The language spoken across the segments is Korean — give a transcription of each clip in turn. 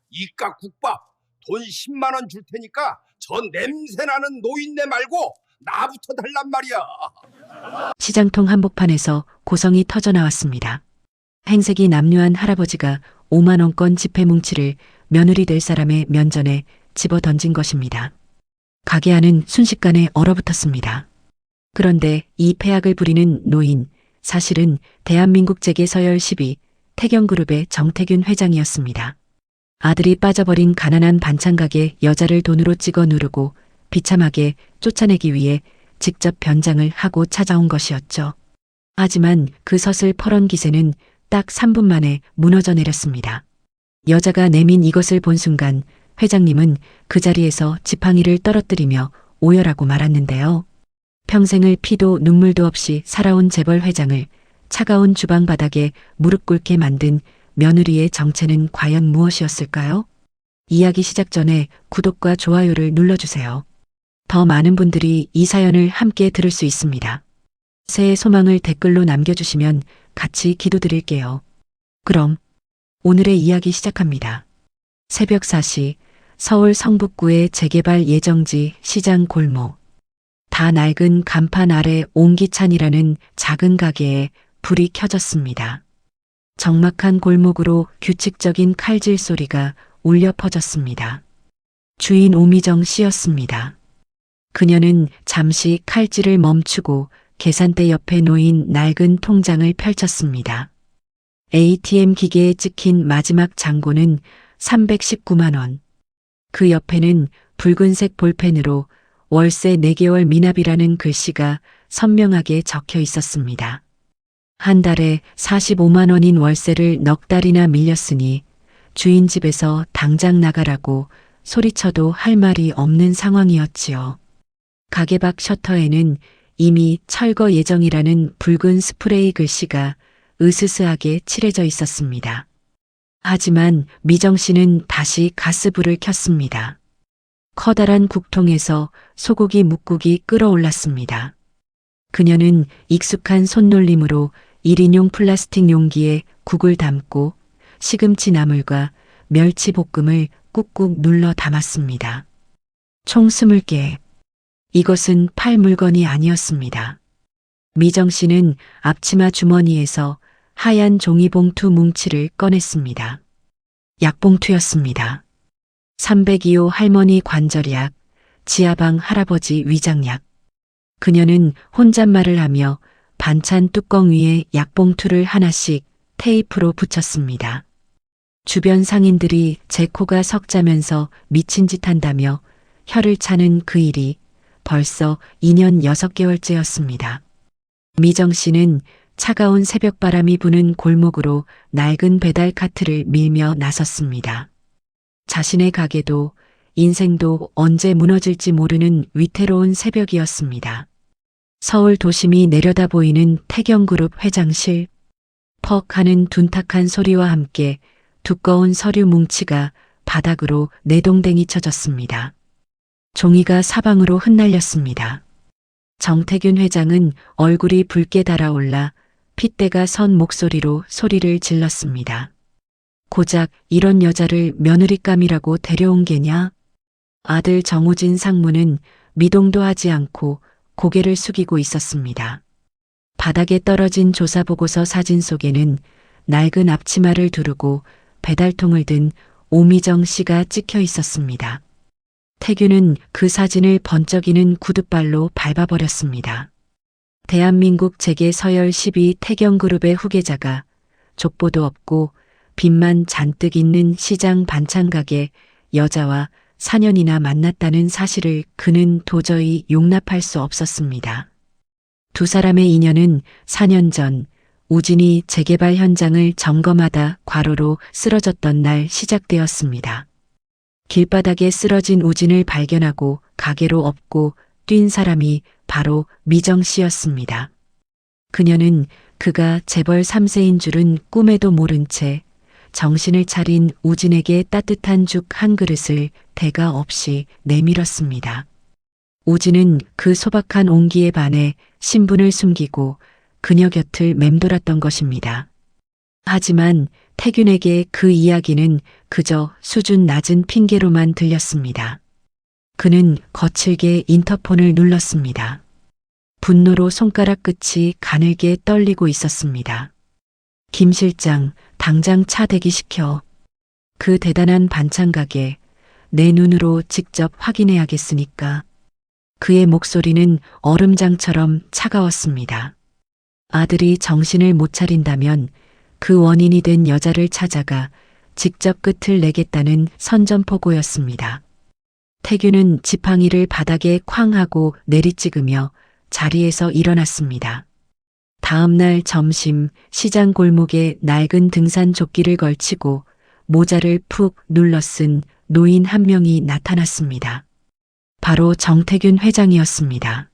이깟 국밥 돈 10만 원 줄 테니까 저 냄새나는 노인네 말고 나부터 달란 말이야. 시장통 한복판에서 고성이 터져 나왔습니다. 행색이 남루한 할아버지가 5만 원권 지폐 뭉치를 며느리 될 사람의 면전에 집어 던진 것입니다. 가게 안은 순식간에 얼어붙었습니다. 그런데 이 폐악을 부리는 노인, 사실은 대한민국 재계 서열 10위 태경그룹의 정태균 회장이었습니다. 아들이 빠져버린 가난한 반찬가게 여자를 돈으로 찍어 누르고 비참하게 쫓아내기 위해 직접 변장을 하고 찾아온 것이었죠. 하지만 그 서슬퍼런 기세는 딱 3분 만에 무너져 내렸습니다. 여자가 내민 이것을 본 순간 회장님은 그 자리에서 지팡이를 떨어뜨리며 오열하고 말았는데요. 평생을 피도 눈물도 없이 살아온 재벌 회장을 차가운 주방 바닥에 무릎 꿇게 만든 며느리의 정체는 과연 무엇이었을까요? 이야기 시작 전에 구독과 좋아요를 눌러주세요. 더 많은 분들이 이 사연을 함께 들을 수 있습니다. 새해 소망을 댓글로 남겨주시면 같이 기도드릴게요. 그럼 오늘의 이야기 시작합니다. 새벽 4시 서울 성북구의 재개발 예정지 시장 골목. 다 낡은 간판 아래 옹기찬이라는 작은 가게에 불이 켜졌습니다. 적막한 골목으로 규칙적인 칼질 소리가 울려 퍼졌습니다. 주인 오미정 씨였습니다. 그녀는 잠시 칼질을 멈추고 계산대 옆에 놓인 낡은 통장을 펼쳤습니다. ATM 기계에 찍힌 마지막 잔고는 319만 원. 그 옆에는 붉은색 볼펜으로 월세 4개월 미납이라는 글씨가 선명하게 적혀 있었습니다. 한 달에 45만 원인 월세를 넉 달이나 밀렸으니 주인 집에서 당장 나가라고 소리쳐도 할 말이 없는 상황이었지요. 가게 밖 셔터에는 이미 철거 예정이라는 붉은 스프레이 글씨가 으스스하게 칠해져 있었습니다. 하지만 미정 씨는 다시 가스불을 켰습니다. 커다란 국통에서 소고기 묵국이 끓어올랐습니다. 그녀는 익숙한 손놀림으로 1인용 플라스틱 용기에 국을 담고 시금치 나물과 멸치 볶음을 꾹꾹 눌러 담았습니다. 총 20개. 이것은 팔 물건이 아니었습니다. 미정 씨는 앞치마 주머니에서 하얀 종이봉투 뭉치를 꺼냈습니다. 약봉투였습니다. 302호 할머니 관절약, 지하방 할아버지 위장약. 그녀는 혼잣말을 하며 반찬 뚜껑 위에 약봉투를 하나씩 테이프로 붙였습니다. 주변 상인들이 제 코가 석자면서 미친 짓 한다며 혀를 차는 그 일이 벌써 2년 6개월째였습니다. 미정 씨는 차가운 새벽바람이 부는 골목으로 낡은 배달 카트를 밀며 나섰습니다. 자신의 가게도 인생도 언제 무너질지 모르는 위태로운 새벽이었습니다. 서울 도심이 내려다 보이는 태경그룹 회장실. 퍽 하는 둔탁한 소리와 함께 두꺼운 서류 뭉치가 바닥으로 내동댕이 쳐졌습니다. 종이가 사방으로 흩날렸습니다. 정태균 회장은 얼굴이 붉게 달아올라 핏대가 선 목소리로 소리를 질렀습니다. 고작 이런 여자를 며느리감이라고 데려온 게냐? 아들 정우진 상무는 미동도 하지 않고 고개를 숙이고 있었습니다. 바닥에 떨어진 조사보고서 사진 속에는 낡은 앞치마를 두르고 배달통을 든 오미정 씨가 찍혀 있었습니다. 태균은 그 사진을 번쩍이는 구둣발로 밟아버렸습니다. 대한민국 재계 서열 10위 태경그룹의 후계자가 족보도 없고 빚만 잔뜩 있는 시장 반찬가게 여자와 4년이나 만났다는 사실을 그는 도저히 용납할 수 없었습니다. 두 사람의 인연은 4년 전 우진이 재개발 현장을 점검하다 과로로 쓰러졌던 날 시작되었습니다. 길바닥에 쓰러진 우진을 발견하고 가게로 업고 뛴 사람이 바로 미정 씨였습니다. 그녀는 그가 재벌 3세인 줄은 꿈에도 모른 채 정신을 차린 우진에게 따뜻한 죽 한 그릇을 대가 없이 내밀었습니다. 우진은 그 소박한 온기에 반해 신분을 숨기고 그녀 곁을 맴돌았던 것입니다. 하지만 태균에게 그 이야기는 그저 수준 낮은 핑계로만 들렸습니다. 그는 거칠게 인터폰을 눌렀습니다. 분노로 손가락 끝이 가늘게 떨리고 있었습니다. 김 실장, 당장 차 대기시켜. 그 대단한 반찬 가게, 내 눈으로 직접 확인해야겠으니까. 그의 목소리는 얼음장처럼 차가웠습니다. 아들이 정신을 못 차린다면 그 원인이 된 여자를 찾아가 직접 끝을 내겠다는 선전포고였습니다. 태균은 지팡이를 바닥에 쾅 하고 내리찍으며 자리에서 일어났습니다. 다음 날 점심 시장 골목에 낡은 등산 조끼를 걸치고 모자를 푹 눌러 쓴 노인 한 명이 나타났습니다. 바로 정태균 회장이었습니다.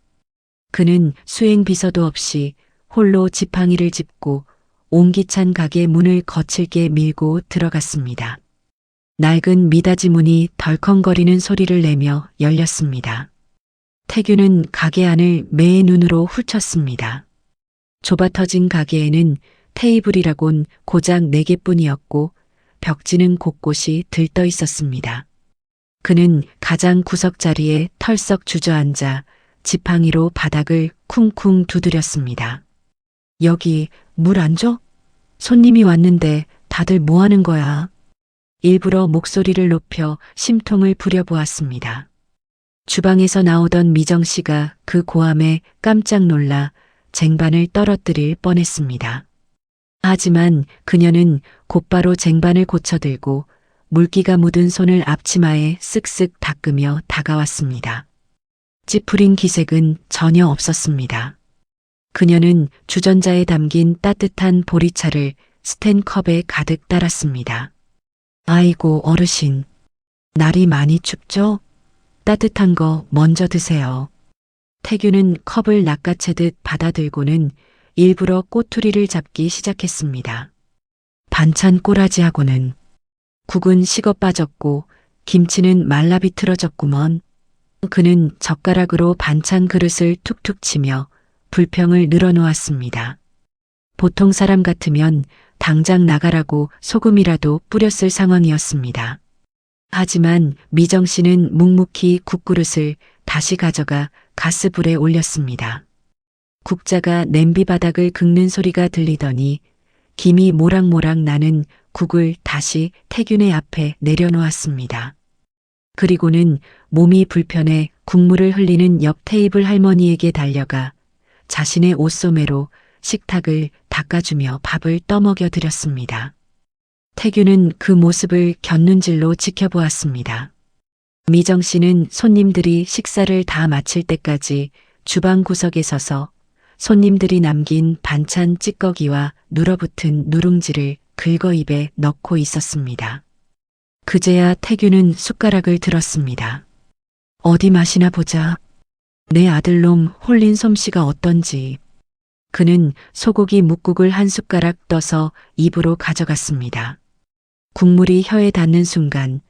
그는 수행비서도 없이 홀로 지팡이를 짚고 옹기찬 가게 문을 거칠게 밀고 들어갔습니다. 낡은 미닫이 문이 덜컹거리는 소리를 내며 열렸습니다. 태균은 가게 안을 매의 눈으로 훑었습니다. 좁아터진 가게에는 테이블이라곤 고작 4개뿐이었고 벽지는 곳곳이 들떠 있었습니다. 그는 가장 구석 자리에 털썩 주저앉아 지팡이로 바닥을 쿵쿵 두드렸습니다. 여기 물 안 줘? 손님이 왔는데 다들 뭐 하는 거야? 일부러 목소리를 높여 심통을 부려보았습니다. 주방에서 나오던 미정 씨가 그 고함에 깜짝 놀라 쟁반을 떨어뜨릴 뻔했습니다. 하지만 그녀는 곧바로 쟁반을 고쳐들고 물기가 묻은 손을 앞치마에 쓱쓱 닦으며 다가왔습니다. 찌푸린 기색은 전혀 없었습니다. 그녀는 주전자에 담긴 따뜻한 보리차를 스텐컵에 가득 따랐습니다. 아이고 어르신, 날이 많이 춥죠? 따뜻한 거 먼저 드세요. 태균은 컵을 낚아채듯 받아들고는 일부러 꼬투리를 잡기 시작했습니다. 반찬 꼬라지하고는 국은 식어 빠졌고 김치는 말라 비틀어졌구먼. 그는 젓가락으로 반찬 그릇을 툭툭 치며 불평을 늘어놓았습니다. 보통 사람 같으면 당장 나가라고 소금이라도 뿌렸을 상황이었습니다. 하지만 미정 씨는 묵묵히 국그릇을 다시 가져가 가스불에 올렸습니다. 국자가 냄비 바닥을 긁는 소리가 들리더니 김이 모락모락 나는 국을 다시 태균의 앞에 내려놓았습니다. 그리고는 몸이 불편해 국물을 흘리는 옆 테이블 할머니에게 달려가 자신의 옷소매로 식탁을 닦아주며 밥을 떠먹여 드렸습니다. 태균은 그 모습을 곁눈질로 지켜보았습니다. 미정 씨는 손님들이 식사를 다 마칠 때까지 주방 구석에 서서 손님들이 남긴 반찬 찌꺼기와 눌어붙은 누룽지를 긁어 입에 넣고 있었습니다. 그제야 태균은 숟가락을 들었습니다. 어디 맛이나 보자. 내 아들놈 홀린 솜씨가 어떤지. 그는 소고기 묵국을 한 숟가락 떠서 입으로 가져갔습니다. 국물이 혀에 닿는 순간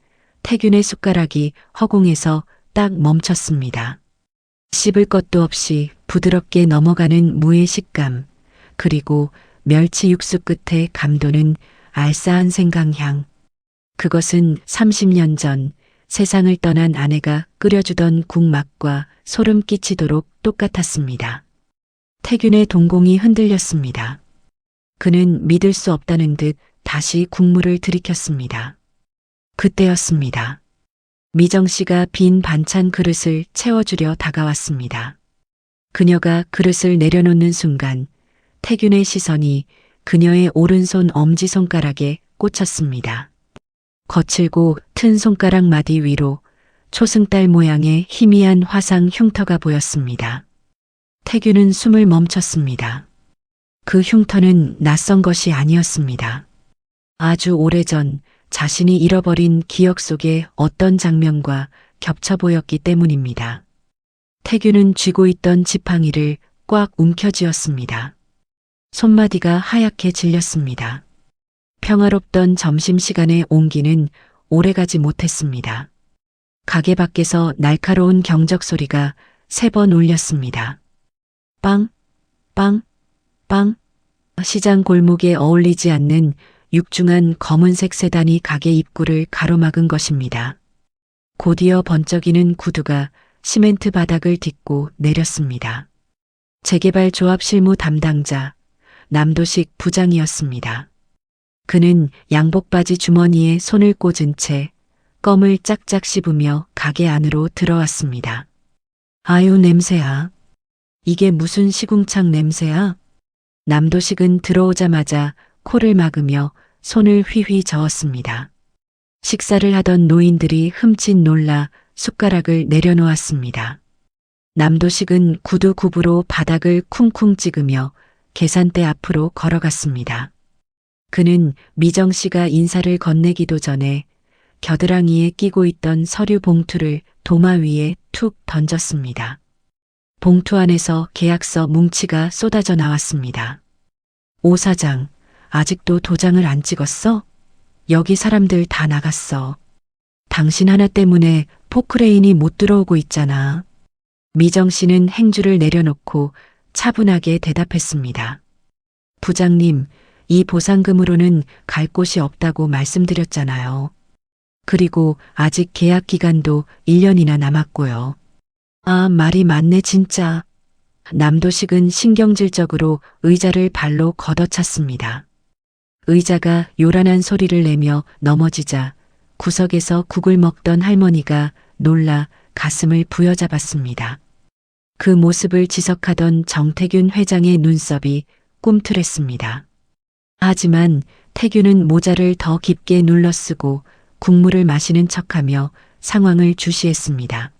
태균의 숟가락이 허공에서 딱 멈췄습니다. 씹을 것도 없이 부드럽게 넘어가는 무의 식감, 그리고 멸치 육수 끝에 감도는 알싸한 생강향. 그것은 30년 전 세상을 떠난 아내가 끓여주던 국 맛과 소름 끼치도록 똑같았습니다. 태균의 동공이 흔들렸습니다. 그는 믿을 수 없다는 듯 다시 국물을 들이켰습니다. 그때였습니다. 미정 씨가 빈 반찬 그릇을 채워주려 다가왔습니다. 그녀가 그릇을 내려놓는 순간 태균의 시선이 그녀의 오른손 엄지손가락에 꽂혔습니다. 거칠고 튼 손가락 마디 위로 초승달 모양의 희미한 화상 흉터가 보였습니다. 태균은 숨을 멈췄습니다. 그 흉터는 낯선 것이 아니었습니다. 아주 오래전 자신이 잃어버린 기억 속의 어떤 장면과 겹쳐 보였기 때문입니다. 태균은 쥐고 있던 지팡이를 꽉 움켜쥐었습니다. 손마디가 하얗게 질렸습니다. 평화롭던 점심시간의 온기는 오래가지 못했습니다. 가게 밖에서 날카로운 경적 소리가 3번 울렸습니다. 빵, 빵, 빵. 시장 골목에 어울리지 않는 육중한 검은색 세단이 가게 입구를 가로막은 것입니다. 곧이어 번쩍이는 구두가 시멘트 바닥을 딛고 내렸습니다. 재개발 조합 실무 담당자 남도식 부장이었습니다. 그는 양복바지 주머니에 손을 꽂은 채 껌을 짝짝 씹으며 가게 안으로 들어왔습니다. 아유, 냄새야. 이게 무슨 시궁창 냄새야? 남도식은 들어오자마자 코를 막으며 손을 휘휘 저었습니다. 식사를 하던 노인들이 흠칫 놀라 숟가락을 내려놓았습니다. 남도식은 구두 굽으로 바닥을 쿵쿵 찍으며 계산대 앞으로 걸어갔습니다. 그는 미정 씨가 인사를 건네기도 전에 겨드랑이에 끼고 있던 서류 봉투를 도마 위에 툭 던졌습니다. 봉투 안에서 계약서 뭉치가 쏟아져 나왔습니다. 오 사장, 아직도 도장을 안 찍었어? 여기 사람들 다 나갔어. 당신 하나 때문에 포크레인이 못 들어오고 있잖아. 미정 씨는 행주를 내려놓고 차분하게 대답했습니다. 부장님, 이 보상금으로는 갈 곳이 없다고 말씀드렸잖아요. 그리고 아직 계약 기간도 1년이나 남았고요. 아, 말이 많네 진짜. 남도식은 신경질적으로 의자를 발로 걷어찼습니다. 의자가 요란한 소리를 내며 넘어지자 구석에서 국을 먹던 할머니가 놀라 가슴을 부여잡았습니다. 그 모습을 지적하던 정태균 회장의 눈썹이 꿈틀했습니다. 하지만 태균은 모자를 더 깊게 눌러쓰고 국물을 마시는 척하며 상황을 주시했습니다.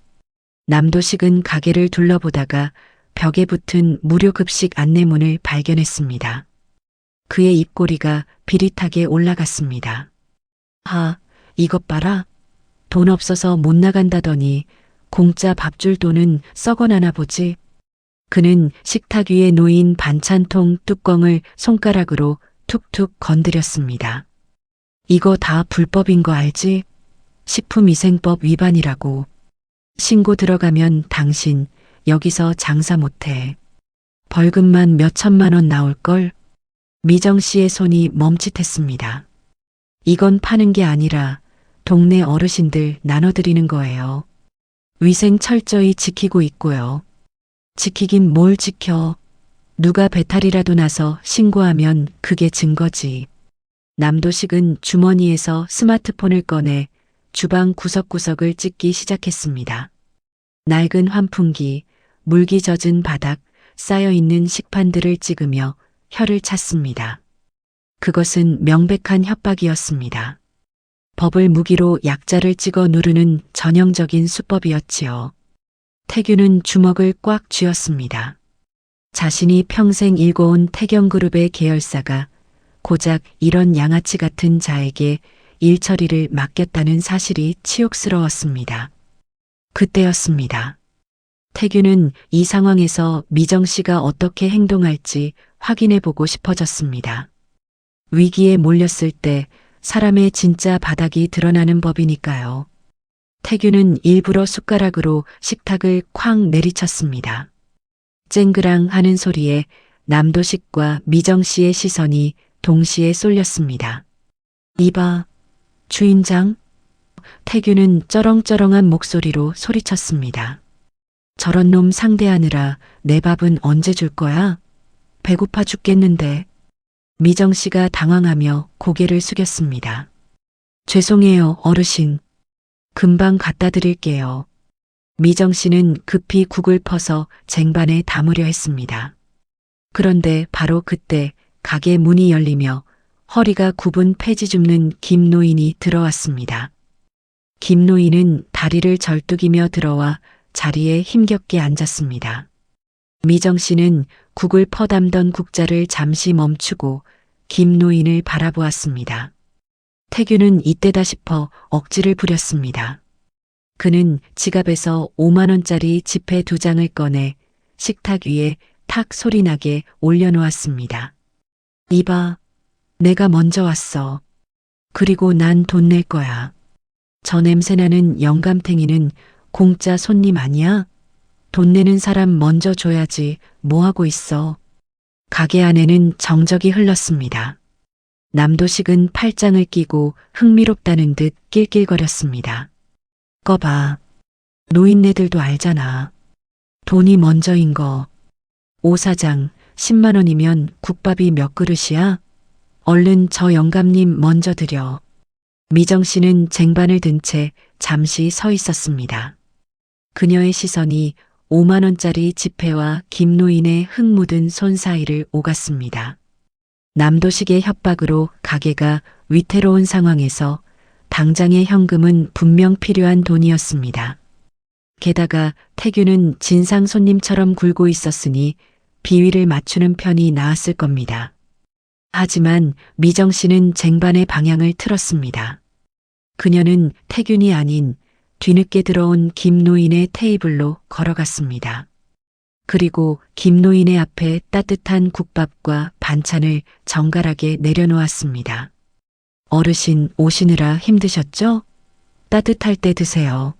남도식은 가게를 둘러보다가 벽에 붙은 무료 급식 안내문을 발견했습니다. 그의 입꼬리가 비릿하게 올라갔습니다. 아, 이것 봐라. 돈 없어서 못 나간다더니 공짜 밥 줄 돈은 썩어나나 보지. 그는 식탁 위에 놓인 반찬통 뚜껑을 손가락으로 툭툭 건드렸습니다. 이거 다 불법인 거 알지? 식품위생법 위반이라고. 신고 들어가면 당신 여기서 장사 못해. 벌금만 몇 천만 원 나올걸? 미정 씨의 손이 멈칫했습니다. 이건 파는 게 아니라 동네 어르신들 나눠드리는 거예요. 위생 철저히 지키고 있고요. 지키긴 뭘 지켜. 누가 배탈이라도 나서 신고하면 그게 증거지. 남도식은 주머니에서 스마트폰을 꺼내 주방 구석구석을 찍기 시작했습니다. 낡은 환풍기, 물기 젖은 바닥, 쌓여있는 식판들을 찍으며 혀를 찼습니다. 그것은 명백한 협박이었습니다. 법을 무기로 약자를 찍어 누르는 전형적인 수법이었지요. 태균은 주먹을 꽉 쥐었습니다. 자신이 평생 일궈온 태경그룹의 계열사가 고작 이런 양아치 같은 자에게 일처리를 맡겼다는 사실이 치욕스러웠습니다. 그때였습니다. 태균은 이 상황에서 미정 씨가 어떻게 행동할지 확인해 보고 싶어졌습니다. 위기에 몰렸을 때 사람의 진짜 바닥이 드러나는 법이니까요. 태균은 일부러 숟가락으로 식탁을 쾅 내리쳤습니다. 쨍그랑 하는 소리에 남도식과 미정 씨의 시선이 동시에 쏠렸습니다. 이봐, 주인장. 태균은 쩌렁쩌렁한 목소리로 소리쳤습니다. 저런 놈 상대하느라 내 밥은 언제 줄 거야? 배고파 죽겠는데. 미정 씨가 당황하며 고개를 숙였습니다. 죄송해요, 어르신. 금방 갖다 드릴게요. 미정 씨는 급히 국을 퍼서 쟁반에 담으려 했습니다. 그런데 바로 그때 가게 문이 열리며 허리가 굽은 폐지 줍는 김 노인이 들어왔습니다. 김 노인은 다리를 절뚝이며 들어와 자리에 힘겹게 앉았습니다. 미정 씨는 국을 퍼담던 국자를 잠시 멈추고 김 노인을 바라보았습니다. 태균은 이때다 싶어 억지를 부렸습니다. 그는 지갑에서 5만 원짜리 지폐 2장을 꺼내 식탁 위에 탁 소리나게 올려놓았습니다. 이봐, 내가 먼저 왔어. 그리고 난 돈 낼 거야. 저 냄새나는 영감탱이는 공짜 손님 아니야? 돈 내는 사람 먼저 줘야지 뭐하고 있어. 가게 안에는 정적이 흘렀습니다. 남도식은 팔짱을 끼고 흥미롭다는 듯 낄낄거렸습니다. 꺼봐. 노인네들도 알잖아. 돈이 먼저인 거. 오 사장, 10만 원이면 국밥이 몇 그릇이야? 얼른 저 영감님 먼저 드려. 미정 씨는 쟁반을 든 채 잠시 서 있었습니다. 그녀의 시선이 5만 원짜리 지폐와 김노인의 흙 묻은 손 사이를 오갔습니다. 남도식의 협박으로 가게가 위태로운 상황에서 당장의 현금은 분명 필요한 돈이었습니다. 게다가 태규는 진상 손님처럼 굴고 있었으니 비위를 맞추는 편이 나았을 겁니다. 하지만 미정 씨는 쟁반의 방향을 틀었습니다. 그녀는 태균이 아닌 뒤늦게 들어온 김노인의 테이블로 걸어갔습니다. 그리고 김노인의 앞에 따뜻한 국밥과 반찬을 정갈하게 내려놓았습니다. 어르신 오시느라 힘드셨죠? 따뜻할 때 드세요.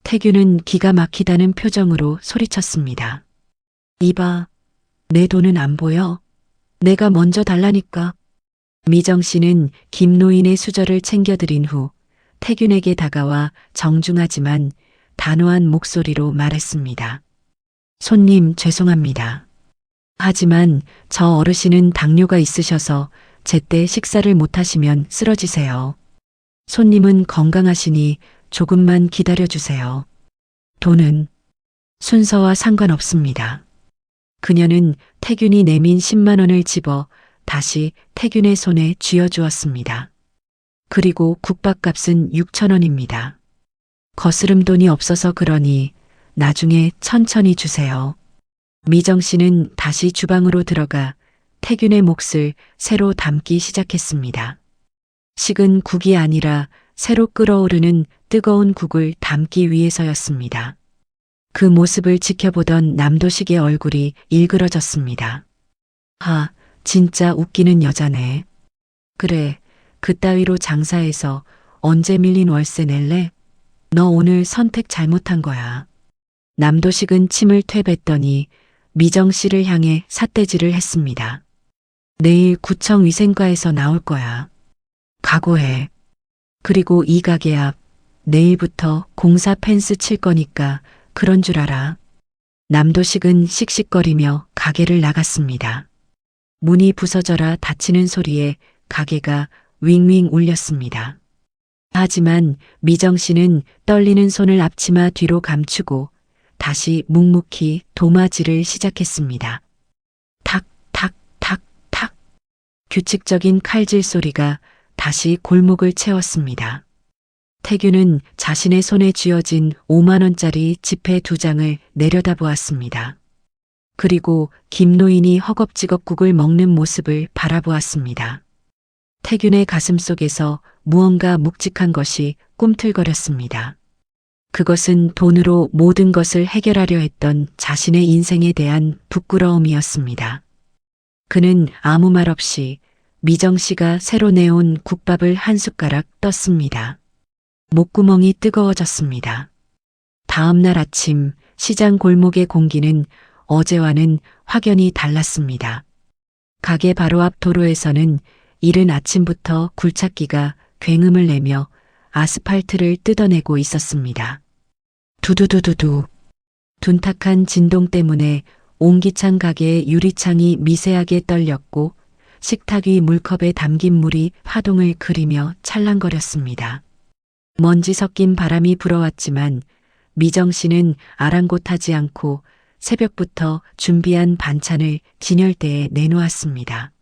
태규는 기가 막히다는 표정으로 소리쳤습니다. 이봐, 내 돈은 안 보여? 내가 먼저 달라니까. 미정 씨는 김노인의 수저를 챙겨드린 후 태균에게 다가와 정중하지만 단호한 목소리로 말했습니다. 손님 죄송합니다. 하지만 저 어르신은 당뇨가 있으셔서 제때 식사를 못하시면 쓰러지세요. 손님은 건강하시니 조금만 기다려주세요. 돈은 순서와 상관없습니다. 그녀는 태균이 내민 10만 원을 집어 다시 태균의 손에 쥐어주었습니다. 그리고 국밥값은 6천 원입니다. 거스름 돈이 없어서 그러니 나중에 천천히 주세요. 미정 씨는 다시 주방으로 들어가 태균의 몫을 새로 담기 시작했습니다. 식은 국이 아니라 새로 끓어오르는 뜨거운 국을 담기 위해서였습니다. 그 모습을 지켜보던 남도식의 얼굴이 일그러졌습니다. 아, 진짜 웃기는 여자네. 그래, 그따위로 장사해서 언제 밀린 월세 낼래? 너 오늘 선택 잘못한 거야. 남도식은 침을 퇴뱉더니 미정 씨를 향해 삿대질을 했습니다. 내일 구청 위생과에서 나올 거야. 각오해. 그리고 이 가게 앞 내일부터 공사 펜스 칠 거니까 그런 줄 알아. 남도식은 씩씩거리며 가게를 나갔습니다. 문이 부서져라 닫히는 소리에 가게가 윙윙 울렸습니다. 하지만 미정 씨는 떨리는 손을 앞치마 뒤로 감추고 다시 묵묵히 도마질을 시작했습니다. 탁, 탁, 탁, 탁. 규칙적인 칼질 소리가 다시 골목을 채웠습니다. 태규는 자신의 손에 쥐어진 5만 원짜리 지폐 2장을 내려다보았습니다. 그리고 김노인이 허겁지겁 국을 먹는 모습을 바라보았습니다. 태균의 가슴속에서 무언가 묵직한 것이 꿈틀거렸습니다. 그것은 돈으로 모든 것을 해결하려 했던 자신의 인생에 대한 부끄러움이었습니다. 그는 아무 말 없이 미정 씨가 새로 내온 국밥을 한 숟가락 떴습니다. 목구멍이 뜨거워졌습니다. 다음 날 아침 시장 골목의 공기는 어제와는 확연히 달랐습니다. 가게 바로 앞 도로에서는 이른 아침부터 굴착기가 굉음을 내며 아스팔트를 뜯어내고 있었습니다. 두두두두두. 둔탁한 진동 때문에 옹기창 가게의 유리창이 미세하게 떨렸고 식탁 위 물컵에 담긴 물이 파동을 그리며 찰랑거렸습니다. 먼지 섞인 바람이 불어왔지만 미정 씨는 아랑곳하지 않고 새벽부터 준비한 반찬을 진열대에 내놓았습니다.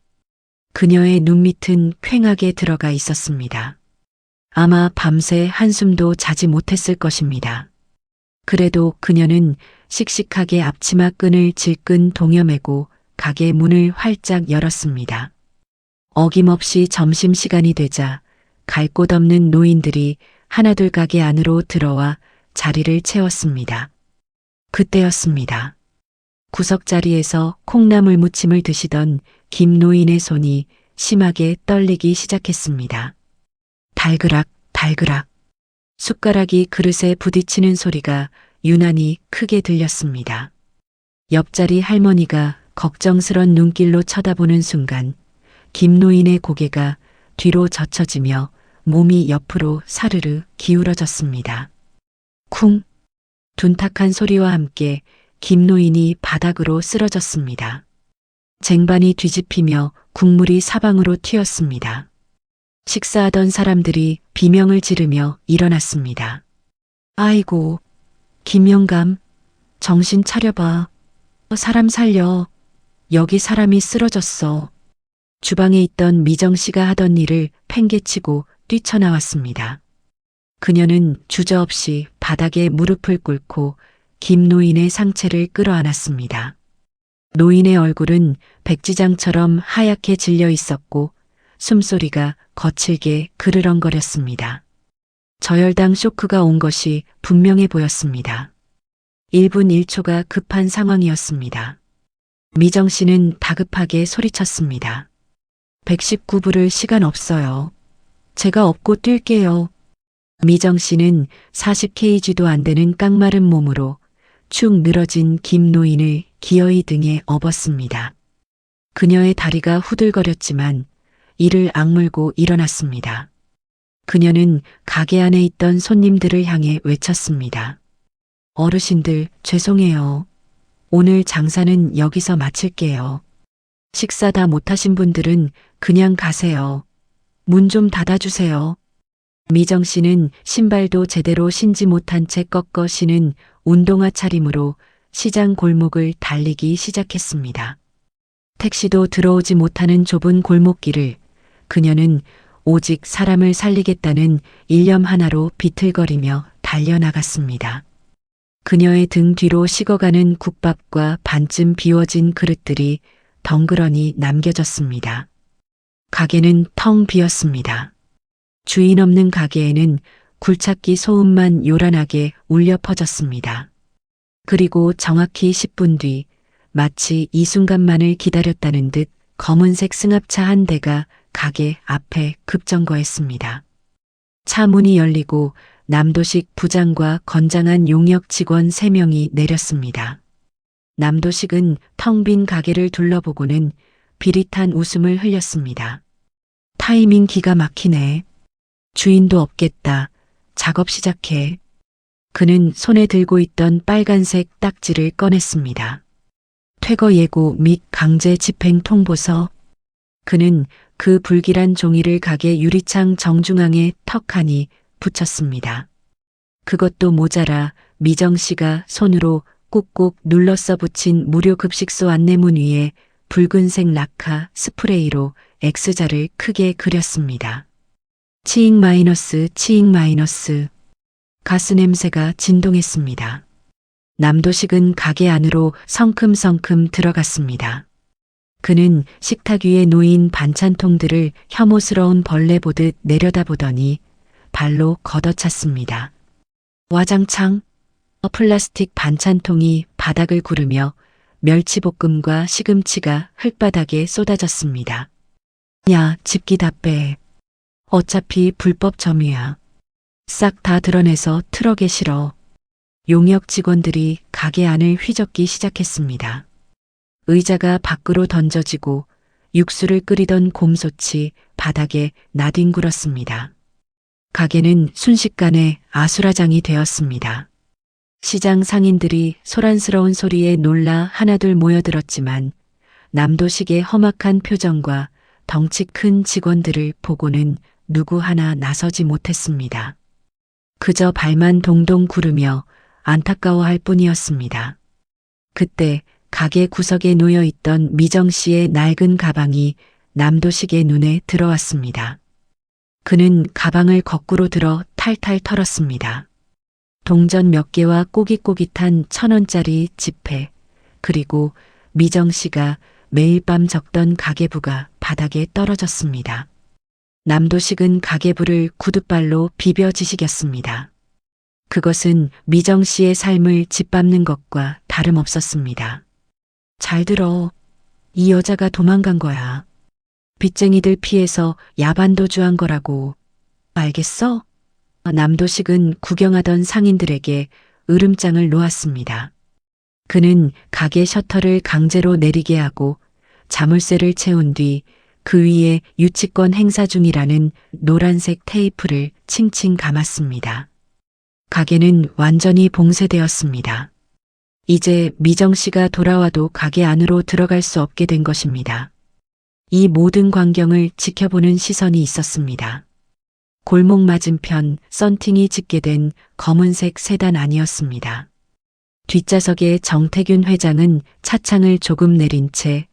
그녀의 눈밑은 퀭하게 들어가 있었습니다. 아마 밤새 한숨도 자지 못했을 것입니다. 그래도 그녀는 씩씩하게 앞치마 끈을 질끈 동여매고 가게 문을 활짝 열었습니다. 어김없이 점심시간이 되자 갈 곳 없는 노인들이 하나둘 가게 안으로 들어와 자리를 채웠습니다. 그때였습니다. 구석자리에서 콩나물 무침을 드시던 김노인의 손이 심하게 떨리기 시작했습니다. 달그락 달그락 숟가락이 그릇에 부딪히는 소리가 유난히 크게 들렸습니다. 옆자리 할머니가 걱정스런 눈길로 쳐다보는 순간 김노인의 고개가 뒤로 젖혀지며 몸이 옆으로 사르르 기울어졌습니다. 쿵! 둔탁한 소리와 함께 김노인이 바닥으로 쓰러졌습니다. 쟁반이 뒤집히며 국물이 사방으로 튀었습니다. 식사하던 사람들이 비명을 지르며 일어났습니다. 아이고, 김영감, 정신 차려봐. 사람 살려. 여기 사람이 쓰러졌어. 주방에 있던 미정 씨가 하던 일을 팽개치고 뛰쳐나왔습니다. 그녀는 주저없이 바닥에 무릎을 꿇고 김노인의 상체를 끌어안았습니다. 노인의 얼굴은 백지장처럼 하얗게 질려 있었고 숨소리가 거칠게 그르렁거렸습니다. 저혈당 쇼크가 온 것이 분명해 보였습니다. 1분 1초가 급한 상황이었습니다. 미정 씨는 다급하게 소리쳤습니다. 119불을 시간 없어요. 제가 업고 뛸게요. 미정 씨는 40kg도 안 되는 깡마른 몸으로 축 늘어진 김노인을 기어이 등에 업었습니다. 그녀의 다리가 후들거렸지만 이를 악물고 일어났습니다. 그녀는 가게 안에 있던 손님들을 향해 외쳤습니다. 어르신들, 죄송해요. 오늘 장사는 여기서 마칠게요. 식사 다 못하신 분들은 그냥 가세요. 문 좀 닫아주세요. 미정 씨는 신발도 제대로 신지 못한 채 꺾어 신은 운동화 차림으로 시장 골목을 달리기 시작했습니다. 택시도 들어오지 못하는 좁은 골목길을 그녀는 오직 사람을 살리겠다는 일념 하나로 비틀거리며 달려나갔습니다. 그녀의 등 뒤로 식어가는 국밥과 반쯤 비워진 그릇들이 덩그러니 남겨졌습니다. 가게는 텅 비었습니다. 주인 없는 가게에는 굴착기 소음만 요란하게 울려 퍼졌습니다. 그리고 정확히 10분 뒤 마치 이 순간만을 기다렸다는 듯 검은색 승합차 한 대가 가게 앞에 급정거했습니다. 차 문이 열리고 남도식 부장과 건장한 용역 직원 3명이 내렸습니다. 남도식은 텅 빈 가게를 둘러보고는 비릿한 웃음을 흘렸습니다. 타이밍 기가 막히네. 주인도 없겠다. 작업 시작해. 그는 손에 들고 있던 빨간색 딱지를 꺼냈습니다. 퇴거 예고 및 강제 집행 통보서. 그는 그 불길한 종이를 가게 유리창 정중앙에 턱하니 붙였습니다. 그것도 모자라 미정 씨가 손으로 꾹꾹 눌러써 붙인 무료 급식소 안내문 위에 붉은색 락카 스프레이로 X자를 크게 그렸습니다. 치익 마이너스, 치익 마이너스. 가스 냄새가 진동했습니다. 남도식은 가게 안으로 성큼성큼 들어갔습니다. 그는 식탁 위에 놓인 반찬통들을 혐오스러운 벌레 보듯 내려다보더니 발로 걷어찼습니다. 와장창. 플라스틱 반찬통이 바닥을 구르며 멸치볶음과 시금치가 흙바닥에 쏟아졌습니다. 야, 집기 다 빼. 어차피 불법 점유야. 싹 다 드러내서 트럭에 실어. 용역 직원들이 가게 안을 휘젓기 시작했습니다. 의자가 밖으로 던져지고 육수를 끓이던 곰솥이 바닥에 나뒹굴었습니다. 가게는 순식간에 아수라장이 되었습니다. 시장 상인들이 소란스러운 소리에 놀라 하나둘 모여들었지만 남도식의 험악한 표정과 덩치 큰 직원들을 보고는 누구 하나 나서지 못했습니다. 그저 발만 동동 구르며 안타까워할 뿐이었습니다. 그때 가게 구석에 놓여 있던 미정 씨의 낡은 가방이 남도식의 눈에 들어왔습니다. 그는 가방을 거꾸로 들어 탈탈 털었습니다. 동전 몇 개와 꼬깃꼬깃한 1,000원짜리 지폐, 그리고 미정 씨가 매일 밤 적던 가계부가 바닥에 떨어졌습니다. 남도식은 가계부를 구둣발로 비벼지시겼습니다. 그것은 미정 씨의 삶을 짓밟는 것과 다름없었습니다. 잘 들어. 이 여자가 도망간 거야. 빚쟁이들 피해서 야반도주한 거라고. 알겠어? 남도식은 구경하던 상인들에게 으름장을 놓았습니다. 그는 가게 셔터를 강제로 내리게 하고 자물쇠를 채운 뒤 그 위에 유치권 행사 중이라는 노란색 테이프를 칭칭 감았습니다. 가게는 완전히 봉쇄되었습니다. 이제 미정 씨가 돌아와도 가게 안으로 들어갈 수 없게 된 것입니다. 이 모든 광경을 지켜보는 시선이 있었습니다. 골목 맞은편 썬팅이 짓게 검은색 세단 아니었습니다. 뒷좌석에 정태균 회장은 차창을 조금 내린 채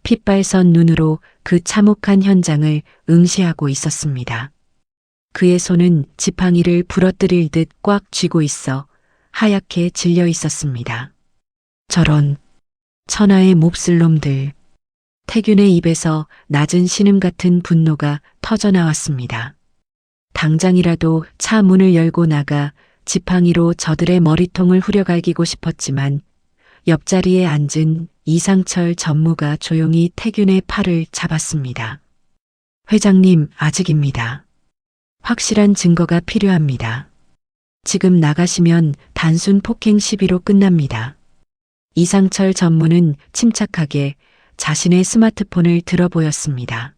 핏발선 눈으로 그 참혹한 현장을 응시하고 있었습니다. 그의 손은 지팡이를 부러뜨릴 듯 꽉 쥐고 있어 하얗게 질려 있었습니다. 저런 천하의 몹쓸 놈들. 태균의 입에서 낮은 신음 같은 분노가 터져나왔습니다. 당장이라도 차 문을 열고 나가 지팡이로 저들의 머리통을 후려갈기고 싶었지만 옆자리에 앉은 이상철 전무가 조용히 태균의 팔을 잡았습니다. 회장님, 아직입니다. 확실한 증거가 필요합니다. 지금 나가시면 단순 폭행 시비로 끝납니다. 이상철 전무는 침착하게 자신의 스마트폰을 들어 보였습니다.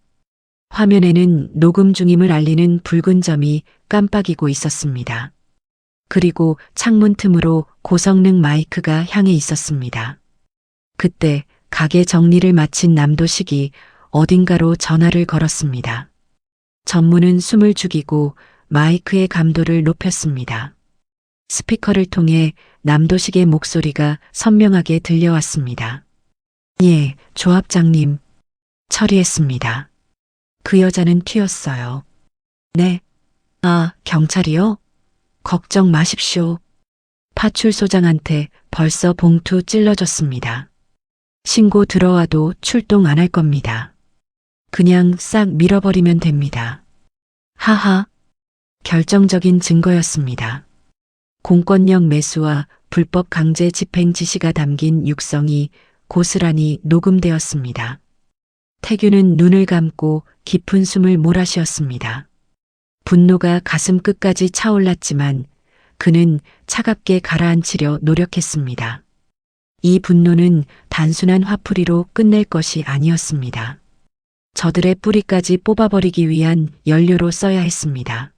화면에는 녹음 중임을 알리는 붉은 점이 깜빡이고 있었습니다. 그리고 창문 틈으로 고성능 마이크가 향해 있었습니다. 그때 가게 정리를 마친 남도식이 어딘가로 전화를 걸었습니다. 전무는 숨을 죽이고 마이크의 감도를 높였습니다. 스피커를 통해 남도식의 목소리가 선명하게 들려왔습니다. 예, 조합장님. 처리했습니다. 그 여자는 튀었어요. 네. 아, 경찰이요? 걱정 마십시오. 파출소장한테 벌써 봉투 찔러줬습니다. 신고 들어와도 출동 안 할 겁니다. 그냥 싹 밀어버리면 됩니다. 하하. 결정적인 증거였습니다. 공권력 매수와 불법 강제 집행 지시가 담긴 육성이 고스란히 녹음되었습니다. 태균은 눈을 감고 깊은 숨을 몰아쉬었습니다. 분노가 가슴 끝까지 차올랐지만 그는 차갑게 가라앉히려 노력했습니다. 이 분노는 단순한 화풀이로 끝낼 것이 아니었습니다. 저들의 뿌리까지 뽑아버리기 위한 연료로 써야 했습니다.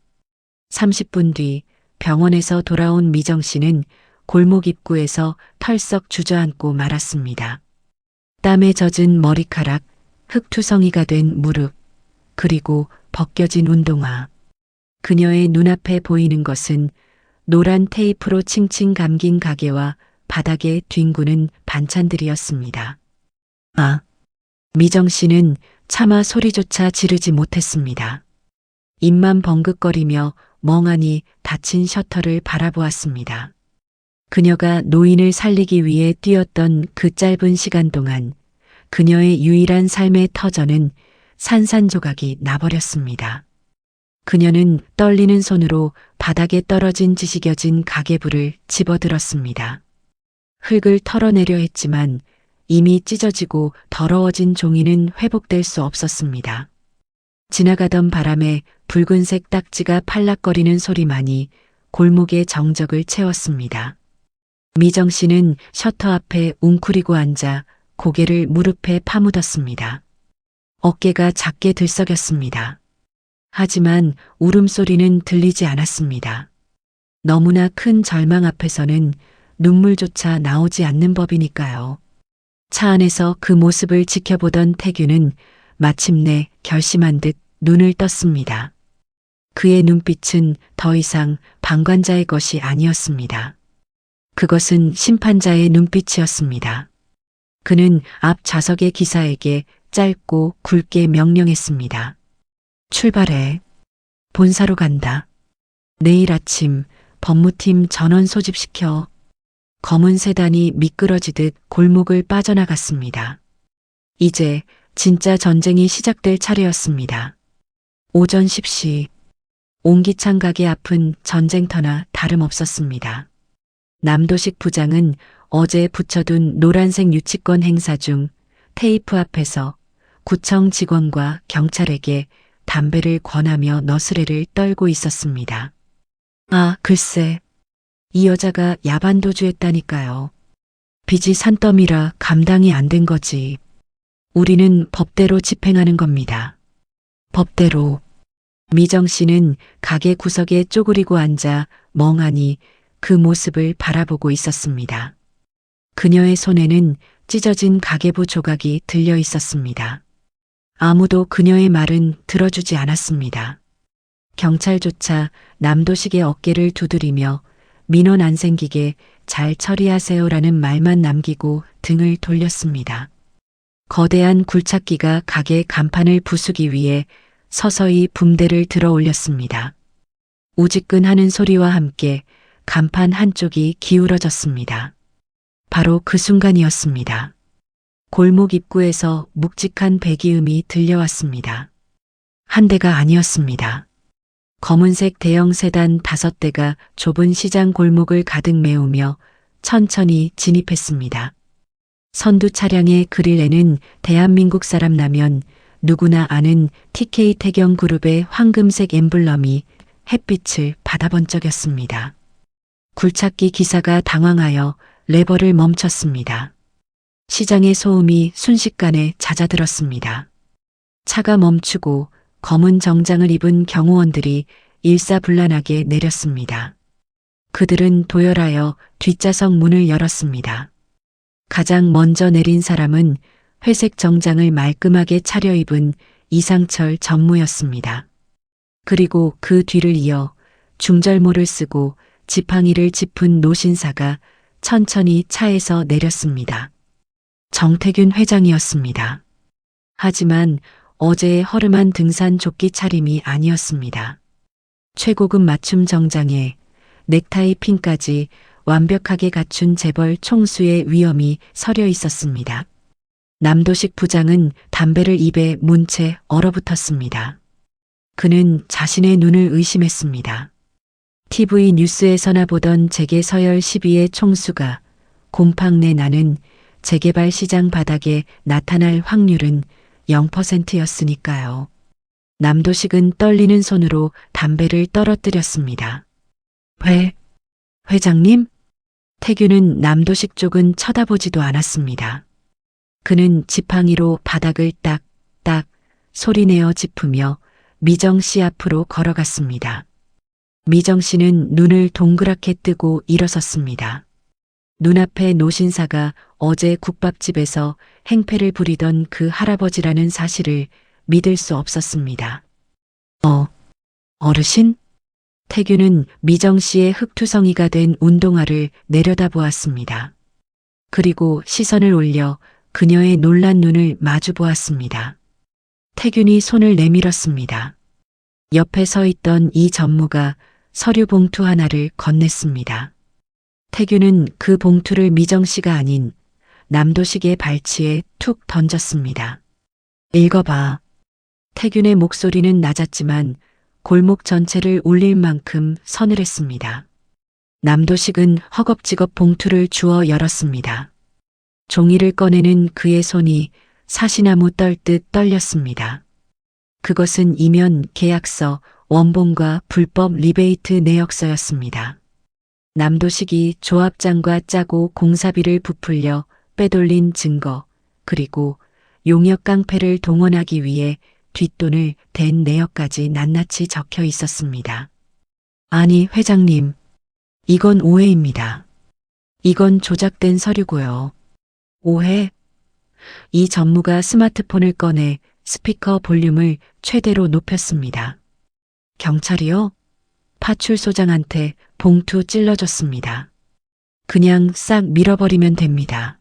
30분 뒤 병원에서 돌아온 미정 씨는 골목 입구에서 털썩 주저앉고 말았습니다. 땀에 젖은 머리카락, 흙투성이가 된 무릎, 그리고 벗겨진 운동화. 그녀의 눈앞에 보이는 것은 노란 테이프로 칭칭 감긴 가게와 바닥에 뒹구는 반찬들이었습니다. 아, 미정 씨는 차마 소리조차 지르지 못했습니다. 입만 벙긋거리며 멍하니 닫힌 셔터를 바라보았습니다. 그녀가 노인을 살리기 위해 뛰었던 그 짧은 시간 동안 그녀의 유일한 삶의 터전은 산산조각이 나버렸습니다. 그녀는 떨리는 손으로 바닥에 떨어진 지식여진 가계부를 집어들었습니다. 흙을 털어내려 했지만 이미 찢어지고 더러워진 종이는 회복될 수 없었습니다. 지나가던 바람에 붉은색 딱지가 팔락거리는 소리만이 골목의 정적을 채웠습니다. 미정 씨는 셔터 앞에 웅크리고 앉아 고개를 무릎에 파묻었습니다. 어깨가 작게 들썩였습니다. 하지만 울음소리는 들리지 않았습니다. 너무나 큰 절망 앞에서는 눈물조차 나오지 않는 법이니까요. 차 안에서 그 모습을 지켜보던 태균은 마침내 결심한 듯 눈을 떴습니다. 그의 눈빛은 더 이상 방관자의 것이 아니었습니다. 그것은 심판자의 눈빛이었습니다. 그는 앞 좌석의 기사에게 짧고 굵게 명령했습니다. 출발해. 본사로 간다. 내일 아침 법무팀 전원 소집시켜. 검은 세단이 미끄러지듯 골목을 빠져나갔습니다. 이제 진짜 전쟁이 시작될 차례였습니다. 오전 10시 옹기창 가게 앞은 전쟁터나 다름없었습니다. 남도식 부장은 어제 붙여둔 노란색 유치권 행사 중 테이프 앞에서 구청 직원과 경찰에게 담배를 권하며 너스레를 떨고 있었습니다. 아, 글쎄. 이 여자가 야반도주했다니까요. 빚이 산더미라 감당이 안 된 거지. 우리는 법대로 집행하는 겁니다. 법대로. 미정 씨는 가게 구석에 쪼그리고 앉아 멍하니 그 모습을 바라보고 있었습니다. 그녀의 손에는 찢어진 가계부 조각이 들려 있었습니다. 아무도 그녀의 말은 들어주지 않았습니다. 경찰조차 남도식의 어깨를 두드리며 민원 안 생기게 잘 처리하세요라는 말만 남기고 등을 돌렸습니다. 거대한 굴착기가 가게 간판을 부수기 위해 서서히 붐대를 들어 올렸습니다. 우지끈하는 소리와 함께 간판 한쪽이 기울어졌습니다. 바로 그 순간이었습니다. 골목 입구에서 묵직한 배기음이 들려왔습니다. 한 대가 아니었습니다. 검은색 대형 세단 5대가 좁은 시장 골목을 가득 메우며 천천히 진입했습니다. 선두 차량의 그릴에는 대한민국 사람 나면 누구나 아는 TK 태경그룹의 황금색 엠블럼이 햇빛을 받아번쩍였습니다. 굴착기 기사가 당황하여 레버를 멈췄습니다. 시장의 소음이 순식간에 잦아들었습니다. 차가 멈추고 검은 정장을 입은 경호원들이 일사불란하게 내렸습니다. 그들은 도열하여 뒷좌석 문을 열었습니다. 가장 먼저 내린 사람은 회색 정장을 말끔하게 차려입은 이상철 전무였습니다. 그리고 그 뒤를 이어 중절모를 쓰고 지팡이를 짚은 노신사가 천천히 차에서 내렸습니다. 정태균 회장이었습니다. 하지만 어제의 허름한 등산 조끼 차림이 아니었습니다. 최고급 맞춤 정장에 넥타이 핀까지 완벽하게 갖춘 재벌 총수의 위엄이 서려 있었습니다. 남도식 부장은 담배를 입에 문 채 얼어붙었습니다. 그는 자신의 눈을 의심했습니다. TV 뉴스에서나 보던 재계 서열 12의 총수가 곰팡내 나는 재개발 시장 바닥에 나타날 확률은 0%였으니까요. 남도식은 떨리는 손으로 담배를 떨어뜨렸습니다. 회장님? 태규는 남도식 쪽은 쳐다보지도 않았습니다. 그는 지팡이로 바닥을 딱딱 소리내어 짚으며 미정 씨 앞으로 걸어갔습니다. 미정 씨는 눈을 동그랗게 뜨고 일어섰습니다. 눈앞에 노신사가 어제 국밥집에서 행패를 부리던 그 할아버지라는 사실을 믿을 수 없었습니다. 어르신? 태규는 미정 씨의 흙투성이가 된 운동화를 내려다보았습니다. 그리고 시선을 올려 그녀의 놀란 눈을 마주 보았습니다. 태균이 손을 내밀었습니다. 옆에 서 있던 이 전무가 서류 봉투 하나를 건넸습니다. 태균은 그 봉투를 미정 씨가 아닌 남도식의 발치에 툭 던졌습니다. 읽어봐. 태균의 목소리는 낮았지만 골목 전체를 울릴 만큼 서늘했습니다. 남도식은 허겁지겁 봉투를 주워 열었습니다. 종이를 꺼내는 그의 손이 사시나무 떨듯 떨렸습니다. 그것은 이면 계약서, 원본과 불법 리베이트 내역서였습니다. 남도식이 조합장과 짜고 공사비를 부풀려 빼돌린 증거, 그리고 용역 깡패를 동원하기 위해 뒷돈을 댄 내역까지 낱낱이 적혀 있었습니다. 아니, 회장님. 이건 오해입니다. 이건 조작된 서류고요. 오해? 이 전무가 스마트폰을 꺼내 스피커 볼륨을 최대로 높였습니다. 경찰이요? 파출소장한테 봉투 찔러줬습니다. 그냥 싹 밀어버리면 됩니다.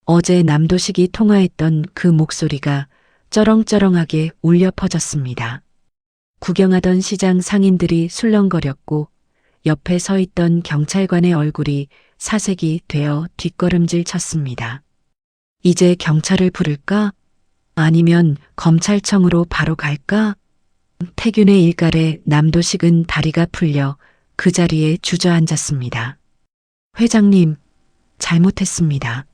어제 남도식이 통화했던 그 목소리가 쩌렁쩌렁하게 울려 퍼졌습니다. 구경하던 시장 상인들이 술렁거렸고 옆에 서 있던 경찰관의 얼굴이 사색이 되어 뒷걸음질 쳤습니다. 이제 경찰을 부를까? 아니면 검찰청으로 바로 갈까? 태균의 일갈에 남도식은 다리가 풀려 그 자리에 주저앉았습니다. 회장님, 잘못했습니다.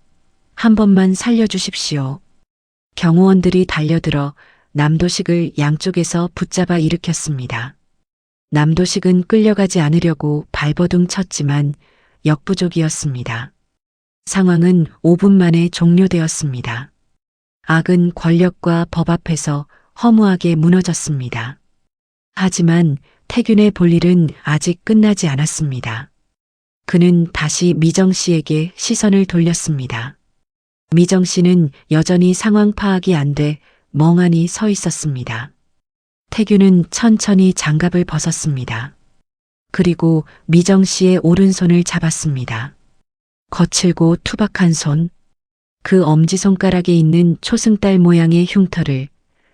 한 번만 살려주십시오. 경호원들이 달려들어 남도식을 양쪽에서 붙잡아 일으켰습니다. 남도식은 끌려가지 않으려고 발버둥 쳤지만 역부족이었습니다. 상황은 5분 만에 종료되었습니다. 악은 권력과 법 앞에서 허무하게 무너졌습니다. 하지만 태균의 볼일은 아직 끝나지 않았습니다. 그는 다시 미정 씨에게 시선을 돌렸습니다. 미정 씨는 여전히 상황 파악이 안 돼 멍하니 서 있었습니다. 태균은 천천히 장갑을 벗었습니다. 그리고 미정 씨의 오른손을 잡았습니다. 거칠고 투박한 손, 그 엄지손가락에 있는 초승달 모양의 흉터를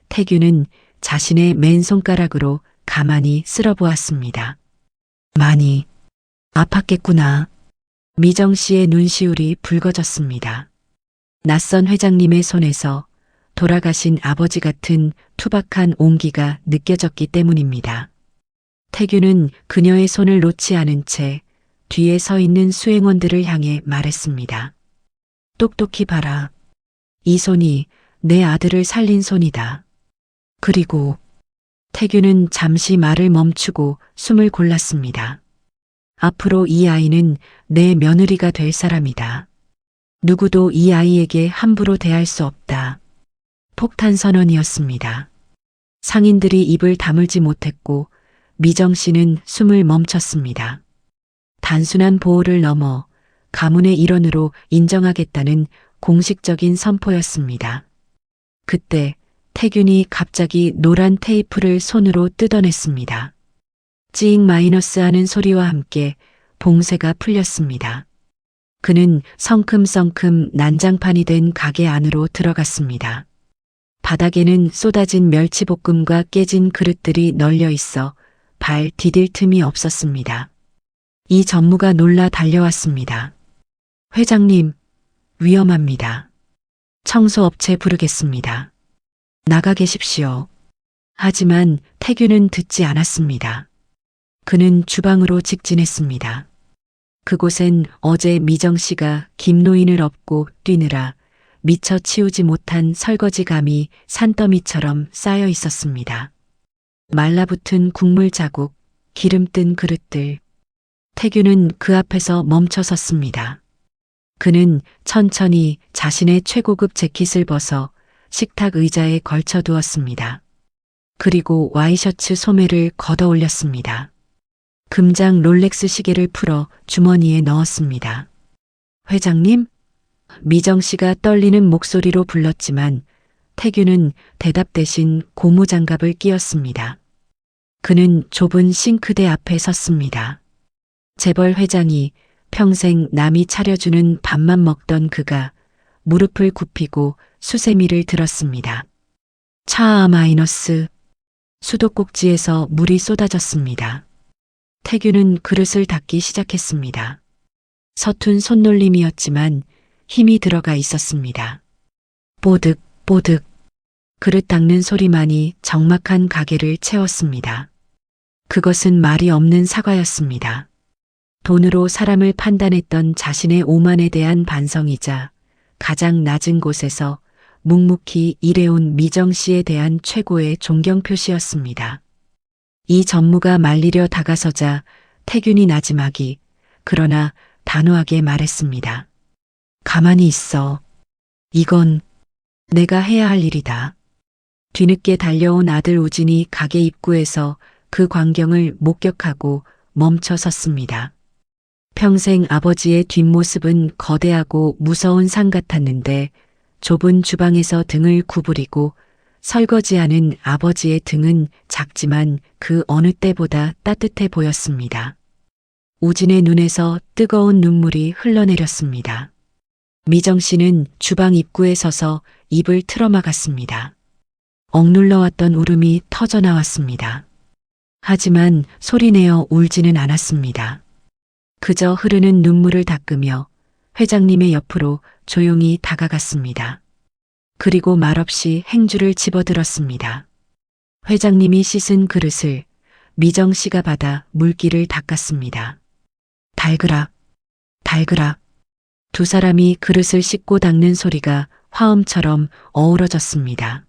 태균은 자신의 맨손가락으로 가만히 쓸어보았습니다. 많이 아팠겠구나. 미정 씨의 눈시울이 붉어졌습니다. 낯선 회장님의 손에서 돌아가신 아버지 같은 투박한 온기가 느껴졌기 때문입니다. 태균은 그녀의 손을 놓지 않은 채 뒤에 서 있는 수행원들을 향해 말했습니다. 똑똑히 봐라. 이 손이 내 아들을 살린 손이다. 그리고 태균은 잠시 말을 멈추고 숨을 골랐습니다. 앞으로 이 아이는 내 며느리가 될 사람이다. 누구도 이 아이에게 함부로 대할 수 없다. 폭탄 선언이었습니다. 상인들이 입을 다물지 못했고 미정 씨는 숨을 멈췄습니다. 단순한 보호를 넘어 가문의 일원으로 인정하겠다는 공식적인 선포였습니다. 그때 태균이 갑자기 노란 테이프를 손으로 뜯어냈습니다. 찌익 마이너스 하는 소리와 함께 봉쇄가 풀렸습니다. 그는 성큼성큼 난장판이 된 가게 안으로 들어갔습니다. 바닥에는 쏟아진 멸치볶음과 깨진 그릇들이 널려 있어 발 디딜 틈이 없었습니다. 이 전무가 놀라 달려왔습니다. 회장님, 위험합니다. 청소업체 부르겠습니다. 나가 계십시오. 하지만 태균은 듣지 않았습니다. 그는 주방으로 직진했습니다. 그곳엔 어제 미정 씨가 김노인을 업고 뛰느라 미처 치우지 못한 설거지감이 산더미처럼 쌓여 있었습니다. 말라붙은 국물 자국, 기름 뜬 그릇들. 태균은 그 앞에서 멈춰 섰습니다. 그는 천천히 자신의 최고급 재킷을 벗어 식탁 의자에 걸쳐 두었습니다. 그리고 와이셔츠 소매를 걷어 올렸습니다. 금장 롤렉스 시계를 풀어 주머니에 넣었습니다. 회장님? 미정 씨가 떨리는 목소리로 불렀지만 태균은 대답 대신 고무장갑을 끼웠습니다. 그는 좁은 싱크대 앞에 섰습니다. 재벌 회장이 평생 남이 차려주는 밥만 먹던 그가 무릎을 굽히고 수세미를 들었습니다. 차 마이너스. 수도꼭지에서 물이 쏟아졌습니다. 태균은 그릇을 닦기 시작했습니다. 서툰 손놀림이었지만 힘이 들어가 있었습니다. 뽀득 뽀득. 그릇 닦는 소리만이 적막한 가게를 채웠습니다. 그것은 말이 없는 사과였습니다. 돈으로 사람을 판단했던 자신의 오만에 대한 반성이자 가장 낮은 곳에서 묵묵히 일해온 미정 씨에 대한 최고의 존경 표시였습니다. 이 전무가 말리려 다가서자 태균이 나지막이 그러나 단호하게 말했습니다. 가만히 있어. 이건 내가 해야 할 일이다. 뒤늦게 달려온 아들 우진이 가게 입구에서 그 광경을 목격하고 멈춰 섰습니다. 평생 아버지의 뒷모습은 거대하고 무서운 산 같았는데 좁은 주방에서 등을 구부리고 설거지하는 아버지의 등은 작지만 그 어느 때보다 따뜻해 보였습니다. 우진의 눈에서 뜨거운 눈물이 흘러내렸습니다. 미정 씨는 주방 입구에 서서 입을 틀어막았습니다. 억눌러왔던 울음이 터져나왔습니다. 하지만 소리내어 울지는 않았습니다. 그저 흐르는 눈물을 닦으며 회장님의 옆으로 조용히 다가갔습니다. 그리고 말없이 행주를 집어들었습니다. 회장님이 씻은 그릇을 미정 씨가 받아 물기를 닦았습니다. 달그락, 달그락. 두 사람이 그릇을 씻고 닦는 소리가 화음처럼 어우러졌습니다.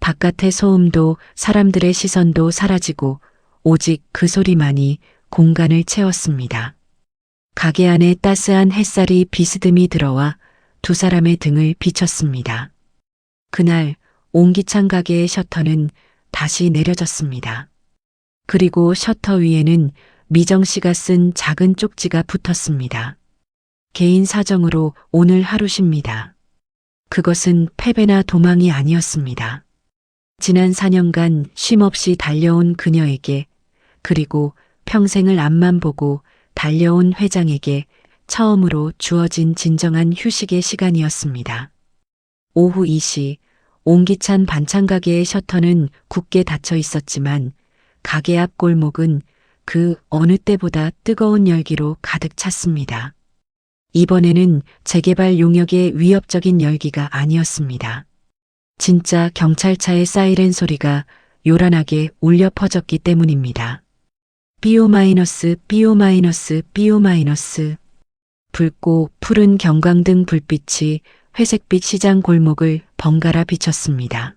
바깥의 소음도 사람들의 시선도 사라지고 오직 그 소리만이 공간을 채웠습니다. 가게 안에 따스한 햇살이 비스듬히 들어와 두 사람의 등을 비쳤습니다. 그날 옹기창 가게의 셔터는 다시 내려졌습니다. 그리고 셔터 위에는 미정 씨가 쓴 작은 쪽지가 붙었습니다. 개인 사정으로 오늘 하루 쉽니다. 그것은 패배나 도망이 아니었습니다. 지난 4년간 쉼없이 달려온 그녀에게, 그리고 평생을 앞만 보고 달려온 회장에게 처음으로 주어진 진정한 휴식의 시간이었습니다. 오후 2시 옹기찬 반찬가게의 셔터는 굳게 닫혀 있었지만 가게 앞 골목은 그 어느 때보다 뜨거운 열기로 가득 찼습니다. 이번에는 재개발 용역의 위협적인 열기가 아니었습니다. 진짜 경찰차의 사이렌 소리가 요란하게 울려 퍼졌기 때문입니다. BO-BO-BO-BO. 붉고 푸른 경광등 불빛이 회색빛 시장 골목을 번갈아 비췄습니다.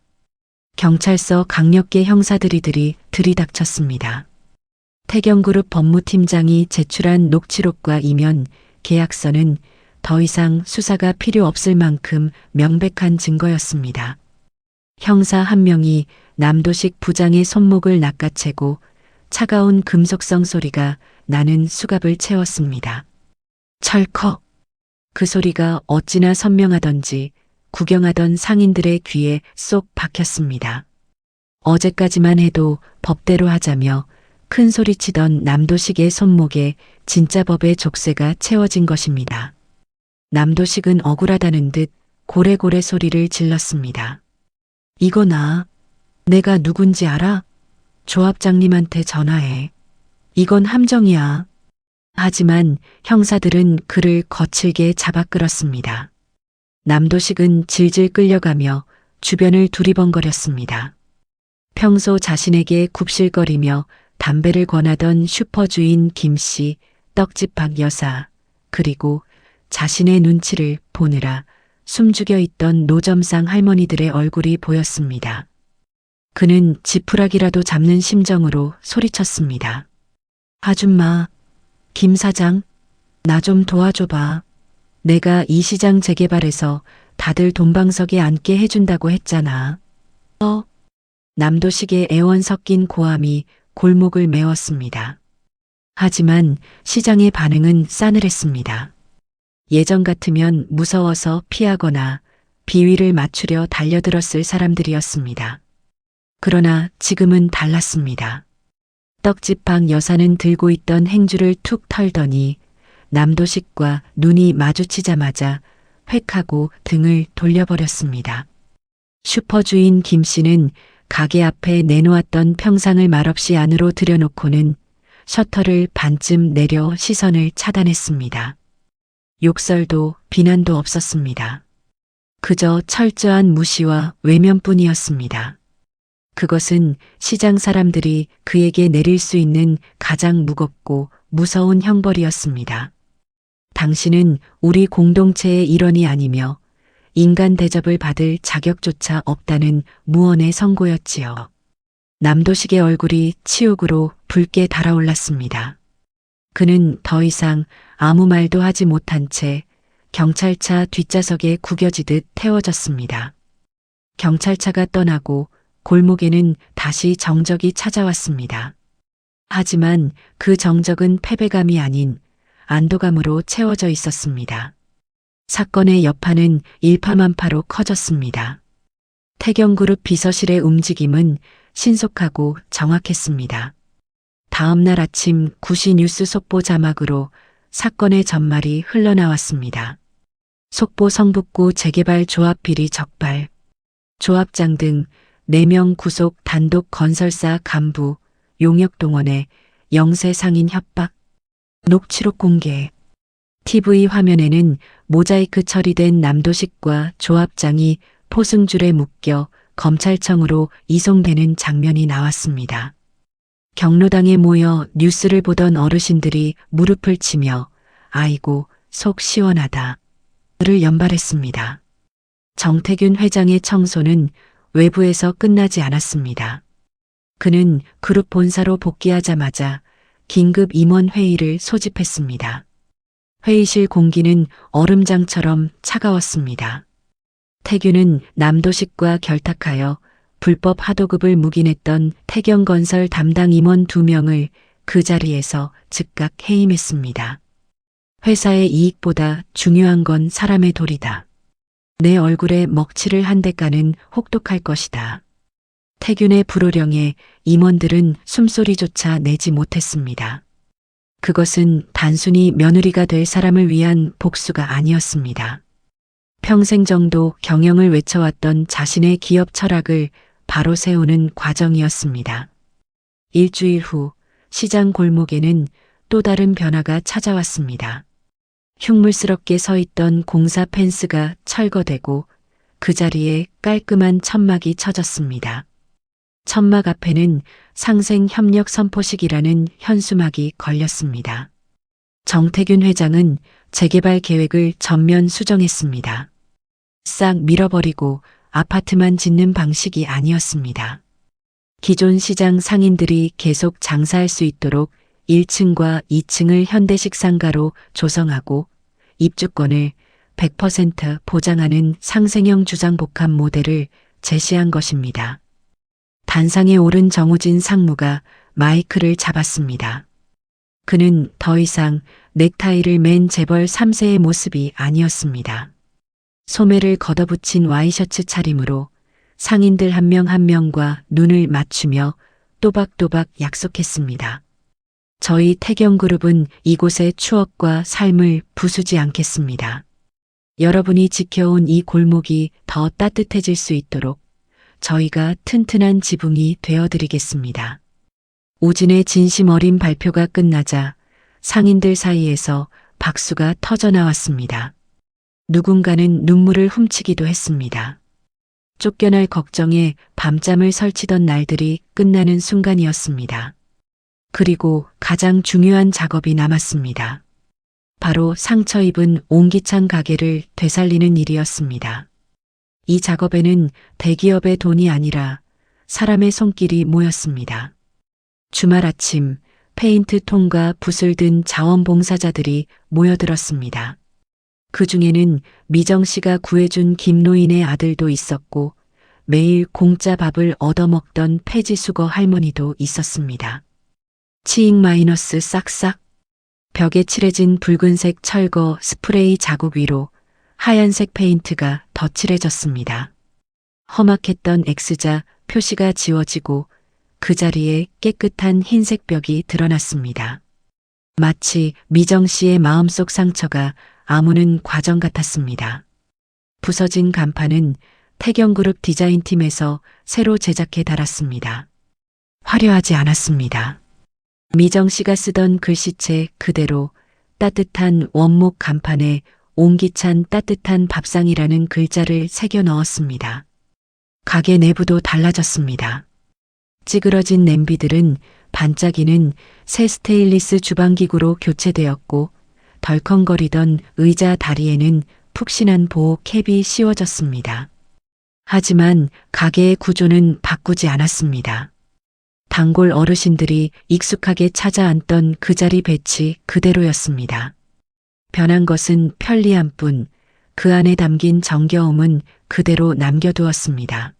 경찰서 강력계 형사들이 들이닥쳤습니다. 태경그룹 법무팀장이 제출한 녹취록과 이면 계약서는 더 이상 수사가 필요 없을 만큼 명백한 증거였습니다. 형사 한 명이 남도식 부장의 손목을 낚아채고 차가운 금속성 소리가 나는 수갑을 채웠습니다. 철컥. 그 소리가 어찌나 선명하던지 구경하던 상인들의 귀에 쏙 박혔습니다. 어제까지만 해도 법대로 하자며 큰 소리치던 남도식의 손목에 진짜 법의 족쇄가 채워진 것입니다. 남도식은 억울하다는 듯 고래고래 소리를 질렀습니다. 이거 내가 누군지 알아? 조합장님한테 전화해. 이건 함정이야. 하지만 형사들은 그를 거칠게 잡아 끌었습니다. 남도식은 질질 끌려가며 주변을 두리번거렸습니다. 평소 자신에게 굽실거리며 담배를 권하던 슈퍼주인 김씨, 떡집 박 여사, 그리고 자신의 눈치를 보느라 숨죽여 있던 노점상 할머니들의 얼굴이 보였습니다. 그는 지푸라기라도 잡는 심정으로 소리쳤습니다. 아줌마, 김 사장, 나 좀 도와줘봐. 내가 이 시장 재개발해서 다들 돈방석에 앉게 해준다고 했잖아. 남도식의 애원 섞인 고함이 골목을 메웠습니다. 하지만 시장의 반응은 싸늘했습니다. 예전 같으면 무서워서 피하거나 비위를 맞추려 달려들었을 사람들이었습니다. 그러나 지금은 달랐습니다. 떡집 방 여사는 들고 있던 행주를 툭 털더니 남도식과 눈이 마주치자마자 획 하고 등을 돌려버렸습니다. 슈퍼주인 김씨는 가게 앞에 내놓았던 평상을 말없이 안으로 들여놓고는 셔터를 반쯤 내려 시선을 차단했습니다. 욕설도 비난도 없었습니다. 그저 철저한 무시와 외면뿐이었습니다. 그것은 시장 사람들이 그에게 내릴 수 있는 가장 무겁고 무서운 형벌이었습니다. 당신은 우리 공동체의 일원이 아니며 인간 대접을 받을 자격조차 없다는 무언의 선고였지요. 남도식의 얼굴이 치욕으로 붉게 달아올랐습니다. 그는 더 이상 아무 말도 하지 못한 채 경찰차 뒷좌석에 구겨지듯 태워졌습니다. 경찰차가 떠나고 골목에는 다시 정적이 찾아왔습니다. 하지만 그 정적은 패배감이 아닌 안도감으로 채워져 있었습니다. 사건의 여파는 일파만파로 커졌습니다. 태경그룹 비서실의 움직임은 신속하고 정확했습니다. 다음 날 아침 9시 뉴스 속보 자막으로 사건의 전말이 흘러나왔습니다. 속보 성북구 재개발 조합 비리 적발. 조합장 등 4명 구속 단독 건설사 간부, 용역동원에 영세 상인 협박. 녹취록 공개. TV 화면에는 모자이크 처리된 남도식과 조합장이 포승줄에 묶여 검찰청으로 이송되는 장면이 나왔습니다. 경로당에 모여 뉴스를 보던 어르신들이 무릎을 치며 아이고 속 시원하다 를 연발했습니다. 정태균 회장의 청소는 외부에서 끝나지 않았습니다. 그는 그룹 본사로 복귀하자마자 긴급 임원 회의를 소집했습니다. 회의실 공기는 얼음장처럼 차가웠습니다. 태균은 남도식과 결탁하여 불법 하도급을 묵인했던 태경건설 담당 임원 2명을 그 자리에서 즉각 해임했습니다. 회사의 이익보다 중요한 건 사람의 도리다. 내 얼굴에 먹칠을 한 대가는 혹독할 것이다. 태균의 불호령에 임원들은 숨소리조차 내지 못했습니다. 그것은 단순히 며느리가 될 사람을 위한 복수가 아니었습니다. 평생 정도 경영을 외쳐왔던 자신의 기업 철학을 바로 세우는 과정이었습니다. 일주일 후 시장 골목에는 또 다른 변화가 찾아왔습니다. 흉물스럽게 서 있던 공사 펜스가 철거되고 그 자리에 깔끔한 천막이 쳐졌습니다. 천막 앞에는 상생협력 선포식이라는 현수막이 걸렸습니다. 정태균 회장은 재개발 계획을 전면 수정했습니다. 싹 밀어버리고 아파트만 짓는 방식이 아니었습니다. 기존 시장 상인들이 계속 장사할 수 있도록 1층과 2층을 현대식 상가로 조성하고 입주권을 100% 보장하는 상생형 주상복합 모델을 제시한 것입니다. 단상에 오른 정우진 상무가 마이크를 잡았습니다. 그는 더 이상 넥타이를 맨 재벌 3세의 모습이 아니었습니다. 소매를 걷어붙인 와이셔츠 차림으로 상인들 한 명 한 명과 눈을 맞추며 또박또박 약속했습니다. 저희 태경그룹은 이곳의 추억과 삶을 부수지 않겠습니다. 여러분이 지켜온 이 골목이 더 따뜻해질 수 있도록 저희가 튼튼한 지붕이 되어드리겠습니다. 우진의 진심 어린 발표가 끝나자 상인들 사이에서 박수가 터져나왔습니다. 누군가는 눈물을 훔치기도 했습니다. 쫓겨날 걱정에 밤잠을 설치던 날들이 끝나는 순간이었습니다. 그리고 가장 중요한 작업이 남았습니다. 바로 상처 입은 옹기창 가게를 되살리는 일이었습니다. 이 작업에는 대기업의 돈이 아니라 사람의 손길이 모였습니다. 주말 아침 페인트 통과 붓을 든 자원봉사자들이 모여들었습니다. 그 중에는 미정 씨가 구해준 김노인의 아들도 있었고 매일 공짜 밥을 얻어먹던 폐지수거 할머니도 있었습니다. 치익 마이너스 싹싹. 벽에 칠해진 붉은색 철거 스프레이 자국 위로 하얀색 페인트가 덧칠해졌습니다. 험악했던 X자 표시가 지워지고 그 자리에 깨끗한 흰색 벽이 드러났습니다. 마치 미정 씨의 마음속 상처가 아무는 과정 같았습니다. 부서진 간판은 태경그룹 디자인팀에서 새로 제작해 달았습니다. 화려하지 않았습니다. 미정 씨가 쓰던 글씨체 그대로 따뜻한 원목 간판에 옹기찬 따뜻한 밥상이라는 글자를 새겨 넣었습니다. 가게 내부도 달라졌습니다. 찌그러진 냄비들은 반짝이는 새 스테인리스 주방기구로 교체되었고 덜컹거리던 의자 다리에는 푹신한 보호 캡이 씌워졌습니다. 하지만 가게의 구조는 바꾸지 않았습니다. 단골 어르신들이 익숙하게 찾아앉던 그 자리 배치 그대로였습니다. 변한 것은 편리함뿐 그 안에 담긴 정겨움은 그대로 남겨두었습니다.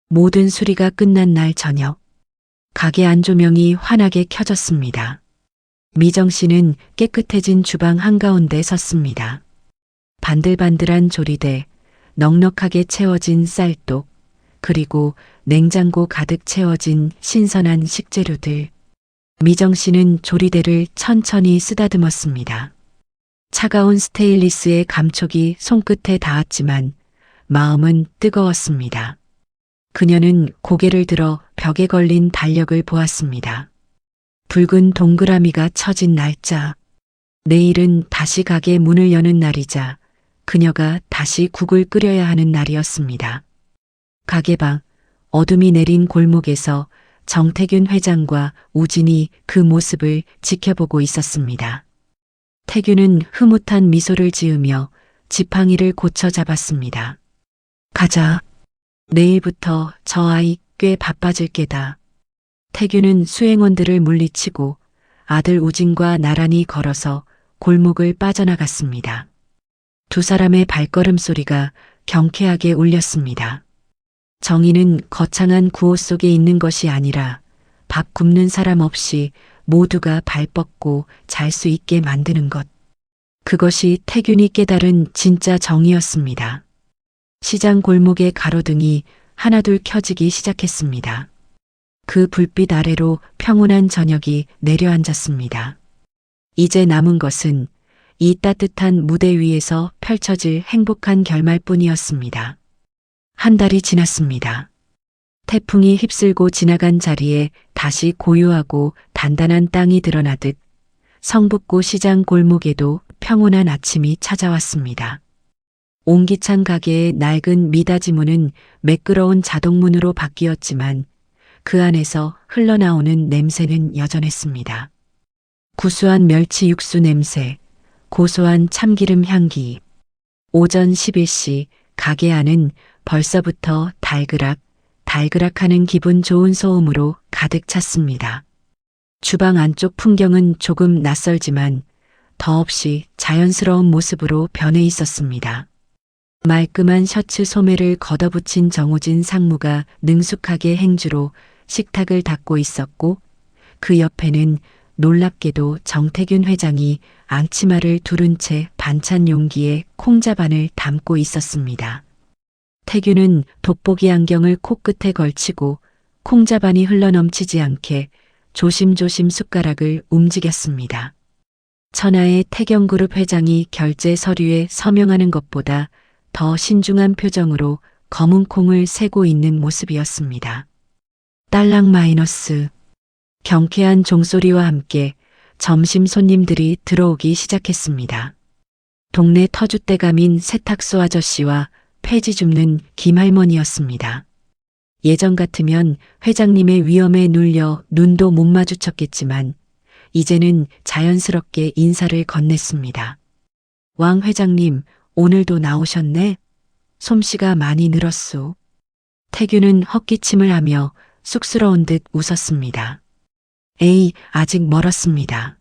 모든 수리가 끝난 날 저녁, 가게 안조명이 환하게 켜졌습니다. 미정 씨는 깨끗해진 주방 한가운데 섰습니다. 반들반들한 조리대, 넉넉하게 채워진 쌀독, 그리고 냉장고 가득 채워진 신선한 식재료들. 미정 씨는 조리대를 천천히 쓰다듬었습니다. 차가운 스테인리스의 감촉이 손끝에 닿았지만 마음은 뜨거웠습니다. 그녀는 고개를 들어 벽에 걸린 달력을 보았습니다. 붉은 동그라미가 쳐진 날짜. 내일은 다시 가게 문을 여는 날이자 그녀가 다시 국을 끓여야 하는 날이었습니다. 가게 밖 어둠이 내린 골목에서 정태균 회장과 우진이 그 모습을 지켜보고 있었습니다. 태균은 흐뭇한 미소를 지으며 지팡이를 고쳐 잡았습니다. 가자. 내일부터 저 아이 꽤 바빠질 게다. 태균은 수행원들을 물리치고 아들 우진과 나란히 걸어서 골목을 빠져나갔습니다. 두 사람의 발걸음 소리가 경쾌하게 울렸습니다. 정의는 거창한 구호 속에 있는 것이 아니라 밥 굽는 사람 없이 모두가 발 뻗고 잘 수 있게 만드는 것. 그것이 태균이 깨달은 진짜 정의였습니다. 시장 골목의 가로등이 하나둘 켜지기 시작했습니다. 그 불빛 아래로 평온한 저녁이 내려앉았습니다. 이제 남은 것은 이 따뜻한 무대 위에서 펼쳐질 행복한 결말뿐이었습니다. 한 달이 지났습니다. 태풍이 휩쓸고 지나간 자리에 다시 고요하고 단단한 땅이 드러나듯 성북구 시장 골목에도 평온한 아침이 찾아왔습니다. 옹기찬 가게의 낡은 미닫이 문은 매끄러운 자동문으로 바뀌었지만 그 안에서 흘러나오는 냄새는 여전했습니다. 구수한 멸치 육수 냄새, 고소한 참기름 향기. 오전 11시 가게 안은 벌써부터 달그락하는 기분 좋은 소음으로 가득 찼습니다. 주방 안쪽 풍경은 조금 낯설지만 더없이 자연스러운 모습으로 변해 있었습니다. 말끔한 셔츠 소매를 걷어붙인 정우진 상무가 능숙하게 행주로 식탁을 닦고 있었고 그 옆에는 놀랍게도 정태균 회장이 앙치마를 두른 채 반찬 용기에 콩자반을 담고 있었습니다. 태균은 돋보기 안경을 코끝에 걸치고 콩자반이 흘러넘치지 않게 조심조심 숟가락을 움직였습니다. 천하의 태경그룹 회장이 결제 서류에 서명하는 것보다 더 신중한 표정으로 검은 콩을 세고 있는 모습이었습니다. 딸랑 마이너스. 경쾌한 종소리와 함께 점심 손님들이 들어오기 시작했습니다. 동네 터줏대감인 세탁소 아저씨와 폐지 줍는 김할머니였습니다. 예전 같으면 회장님의 위엄에 눌려 눈도 못 마주쳤겠지만 이제는 자연스럽게 인사를 건넸습니다. 왕 회장님, 오늘도 나오셨네? 솜씨가 많이 늘었소. 태균은 헛기침을 하며 쑥스러운 듯 웃었습니다. 에이, 아직 멀었습니다.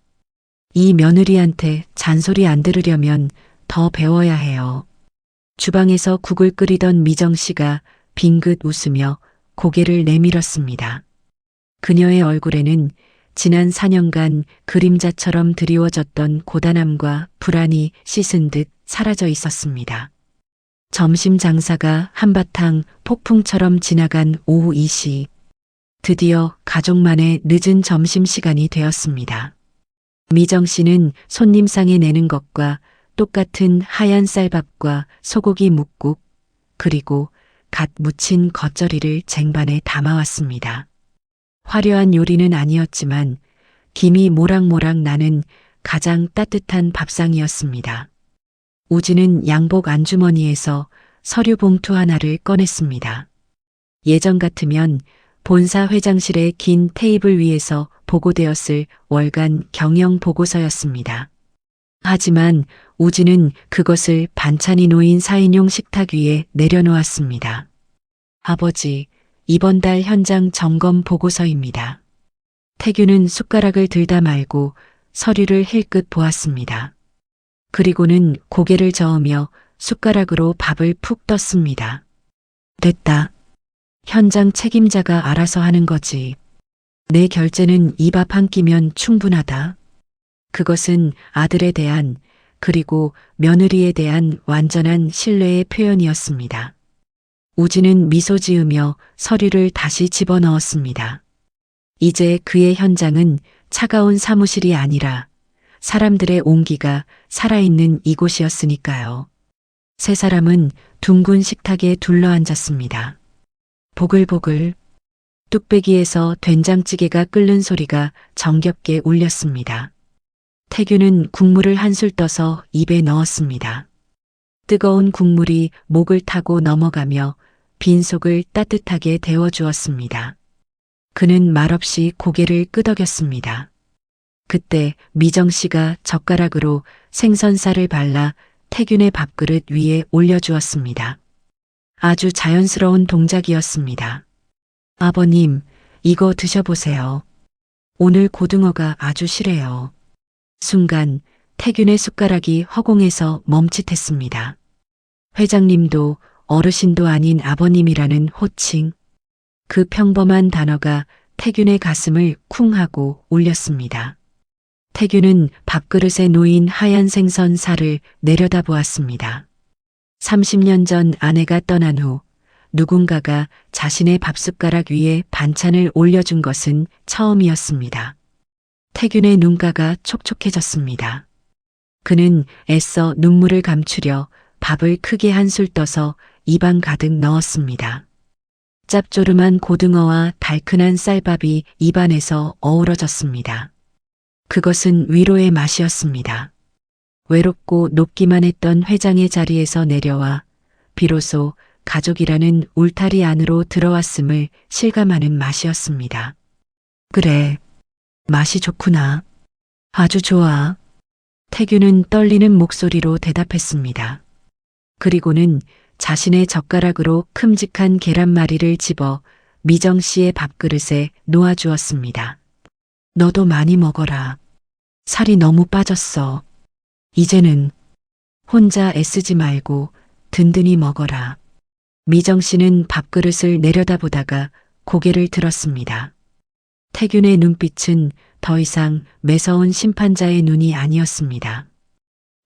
이 며느리한테 잔소리 안 들으려면 더 배워야 해요. 주방에서 국을 끓이던 미정 씨가 빙긋 웃으며 고개를 내밀었습니다. 그녀의 얼굴에는 지난 4년간 그림자처럼 드리워졌던 고단함과 불안이 씻은 듯 사라져 있었습니다. 점심 장사가 한바탕 폭풍처럼 지나간 오후 2시. 드디어 가족만의 늦은 점심시간이 되었습니다. 미정 씨는 손님상에 내는 것과 똑같은 하얀 쌀밥과 소고기 묵국, 그리고 갓 무친 겉절이를 쟁반에 담아왔습니다. 화려한 요리는 아니었지만 김이 모락모락 나는 가장 따뜻한 밥상이었습니다. 우지는 양복 안주머니에서 서류 봉투 하나를 꺼냈습니다. 예전 같으면 본사 회장실의 긴 테이블 위에서 보고되었을 월간 경영 보고서였습니다. 하지만 우지는 그것을 반찬이 놓인 4인용 식탁 위에 내려놓았습니다. 아버지, 이번 달 현장 점검 보고서입니다. 태균은 숟가락을 들다 말고 서류를 힐끗 보았습니다. 그리고는 고개를 저으며 숟가락으로 밥을 푹 떴습니다. 됐다. 현장 책임자가 알아서 하는 거지. 내 결제는 이 밥 한 끼면 충분하다. 그것은 아들에 대한 그리고 며느리에 대한 완전한 신뢰의 표현이었습니다. 우지는 미소 지으며 서류를 다시 집어넣었습니다. 이제 그의 현장은 차가운 사무실이 아니라 사람들의 온기가 살아있는 이곳이었으니까요. 세 사람은 둥근 식탁에 둘러앉았습니다. 보글보글 뚝배기에서 된장찌개가 끓는 소리가 정겹게 울렸습니다. 태균은 국물을 한술 떠서 입에 넣었습니다. 뜨거운 국물이 목을 타고 넘어가며 빈속을 따뜻하게 데워주었습니다. 그는 말없이 고개를 끄덕였습니다. 그때 미정 씨가 젓가락으로 생선살을 발라 태균의 밥그릇 위에 올려주었습니다. 아주 자연스러운 동작이었습니다. 아버님, 이거 드셔보세요. 오늘 고등어가 아주 실해요. 순간 태균의 숟가락이 허공에서 멈칫했습니다. 회장님도 어르신도 아닌 아버님이라는 호칭. 그 평범한 단어가 태균의 가슴을 쿵 하고 울렸습니다. 태균은 밥그릇에 놓인 하얀 생선 살을 내려다보았습니다. 30년 전 아내가 떠난 후 누군가가 자신의 밥숟가락 위에 반찬을 올려준 것은 처음이었습니다. 태균의 눈가가 촉촉해졌습니다. 그는 애써 눈물을 감추려 밥을 크게 한술 떠서 입안 가득 넣었습니다. 짭조름한 고등어와 달큰한 쌀밥이 입안에서 어우러졌습니다. 그것은 위로의 맛이었습니다. 외롭고 높기만 했던 회장의 자리에서 내려와 비로소 가족이라는 울타리 안으로 들어왔음을 실감하는 맛이었습니다. 그래, 맛이 좋구나. 아주 좋아. 태균은 떨리는 목소리로 대답했습니다. 그리고는 자신의 젓가락으로 큼직한 계란말이를 집어 미정 씨의 밥그릇에 놓아주었습니다. 너도 많이 먹어라. 살이 너무 빠졌어. 이제는 혼자 애쓰지 말고 든든히 먹어라. 미정 씨는 밥그릇을 내려다보다가 고개를 들었습니다. 태균의 눈빛은 더 이상 매서운 심판자의 눈이 아니었습니다.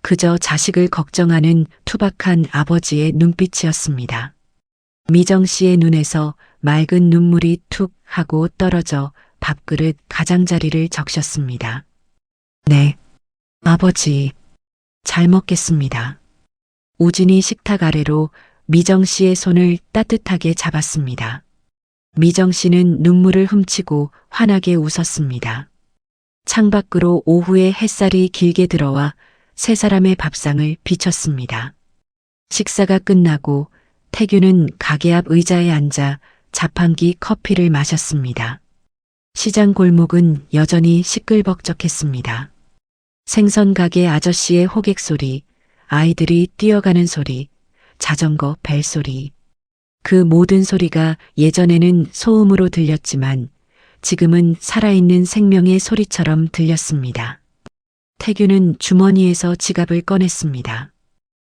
그저 자식을 걱정하는 투박한 아버지의 눈빛이었습니다. 미정 씨의 눈에서 맑은 눈물이 툭 하고 떨어져 밥그릇 가장자리를 적셨습니다. 네, 아버지, 잘 먹겠습니다. 우진이 식탁 아래로 미정 씨의 손을 따뜻하게 잡았습니다. 미정 씨는 눈물을 훔치고 환하게 웃었습니다. 창밖으로 오후의 햇살이 길게 들어와 세 사람의 밥상을 비췄습니다. 식사가 끝나고 태균은 가게 앞 의자에 앉아 자판기 커피를 마셨습니다. 시장 골목은 여전히 시끌벅적했습니다. 생선 가게 아저씨의 호객 소리, 아이들이 뛰어가는 소리, 자전거 벨소리. 그 모든 소리가 예전에는 소음으로 들렸지만 지금은 살아있는 생명의 소리처럼 들렸습니다. 태균은 주머니에서 지갑을 꺼냈습니다.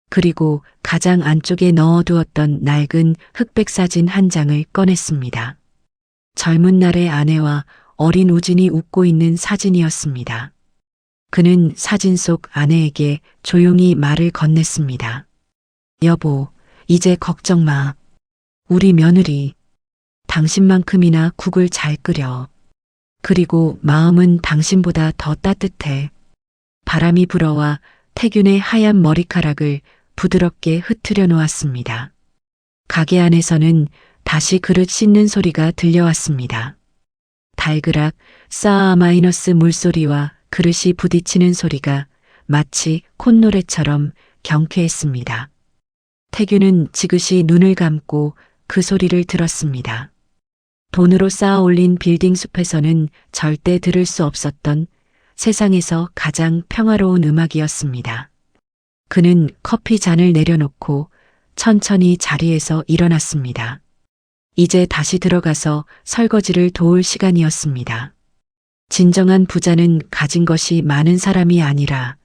그리고 가장 안쪽에 넣어두었던 낡은 흑백 사진 한 장을 꺼냈습니다. 젊은 날의 아내와 어린 우진이 웃고 있는 사진이었습니다. 그는 사진 속 아내에게 조용히 말을 건넸습니다. 여보, 이제 걱정 마. 우리 며느리, 당신만큼이나 국을 잘 끓여. 그리고 마음은 당신보다 더 따뜻해. 바람이 불어와 태균의 하얀 머리카락을 부드럽게 흩트려 놓았습니다. 가게 안에서는 다시 그릇 씻는 소리가 들려왔습니다. 달그락 싸 마이너스 물소리와 그릇이 부딪히는 소리가 마치 콧노래처럼 경쾌했습니다. 태균은 지그시 눈을 감고 그 소리를 들었습니다. 돈으로 쌓아 올린 빌딩 숲에서는 절대 들을 수 없었던 세상에서 가장 평화로운 음악이었습니다. 그는 커피 잔을 내려놓고 천천히 자리에서 일어났습니다. 이제 다시 들어가서 설거지를 도울 시간이었습니다. 진정한 부자는 가진 것이 많은 사람이 아니라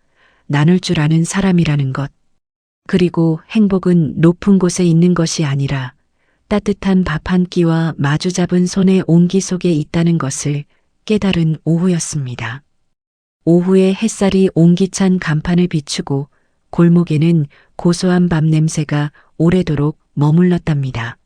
나눌 줄 아는 사람이라는 것. 그리고 행복은 높은 곳에 있는 것이 아니라 따뜻한 밥 한 끼와 마주 잡은 손의 온기 속에 있다는 것을 깨달은 오후였습니다. 오후의 햇살이 온기찬 간판을 비추고 골목에는 고소한 밥 냄새가 오래도록 머물렀답니다.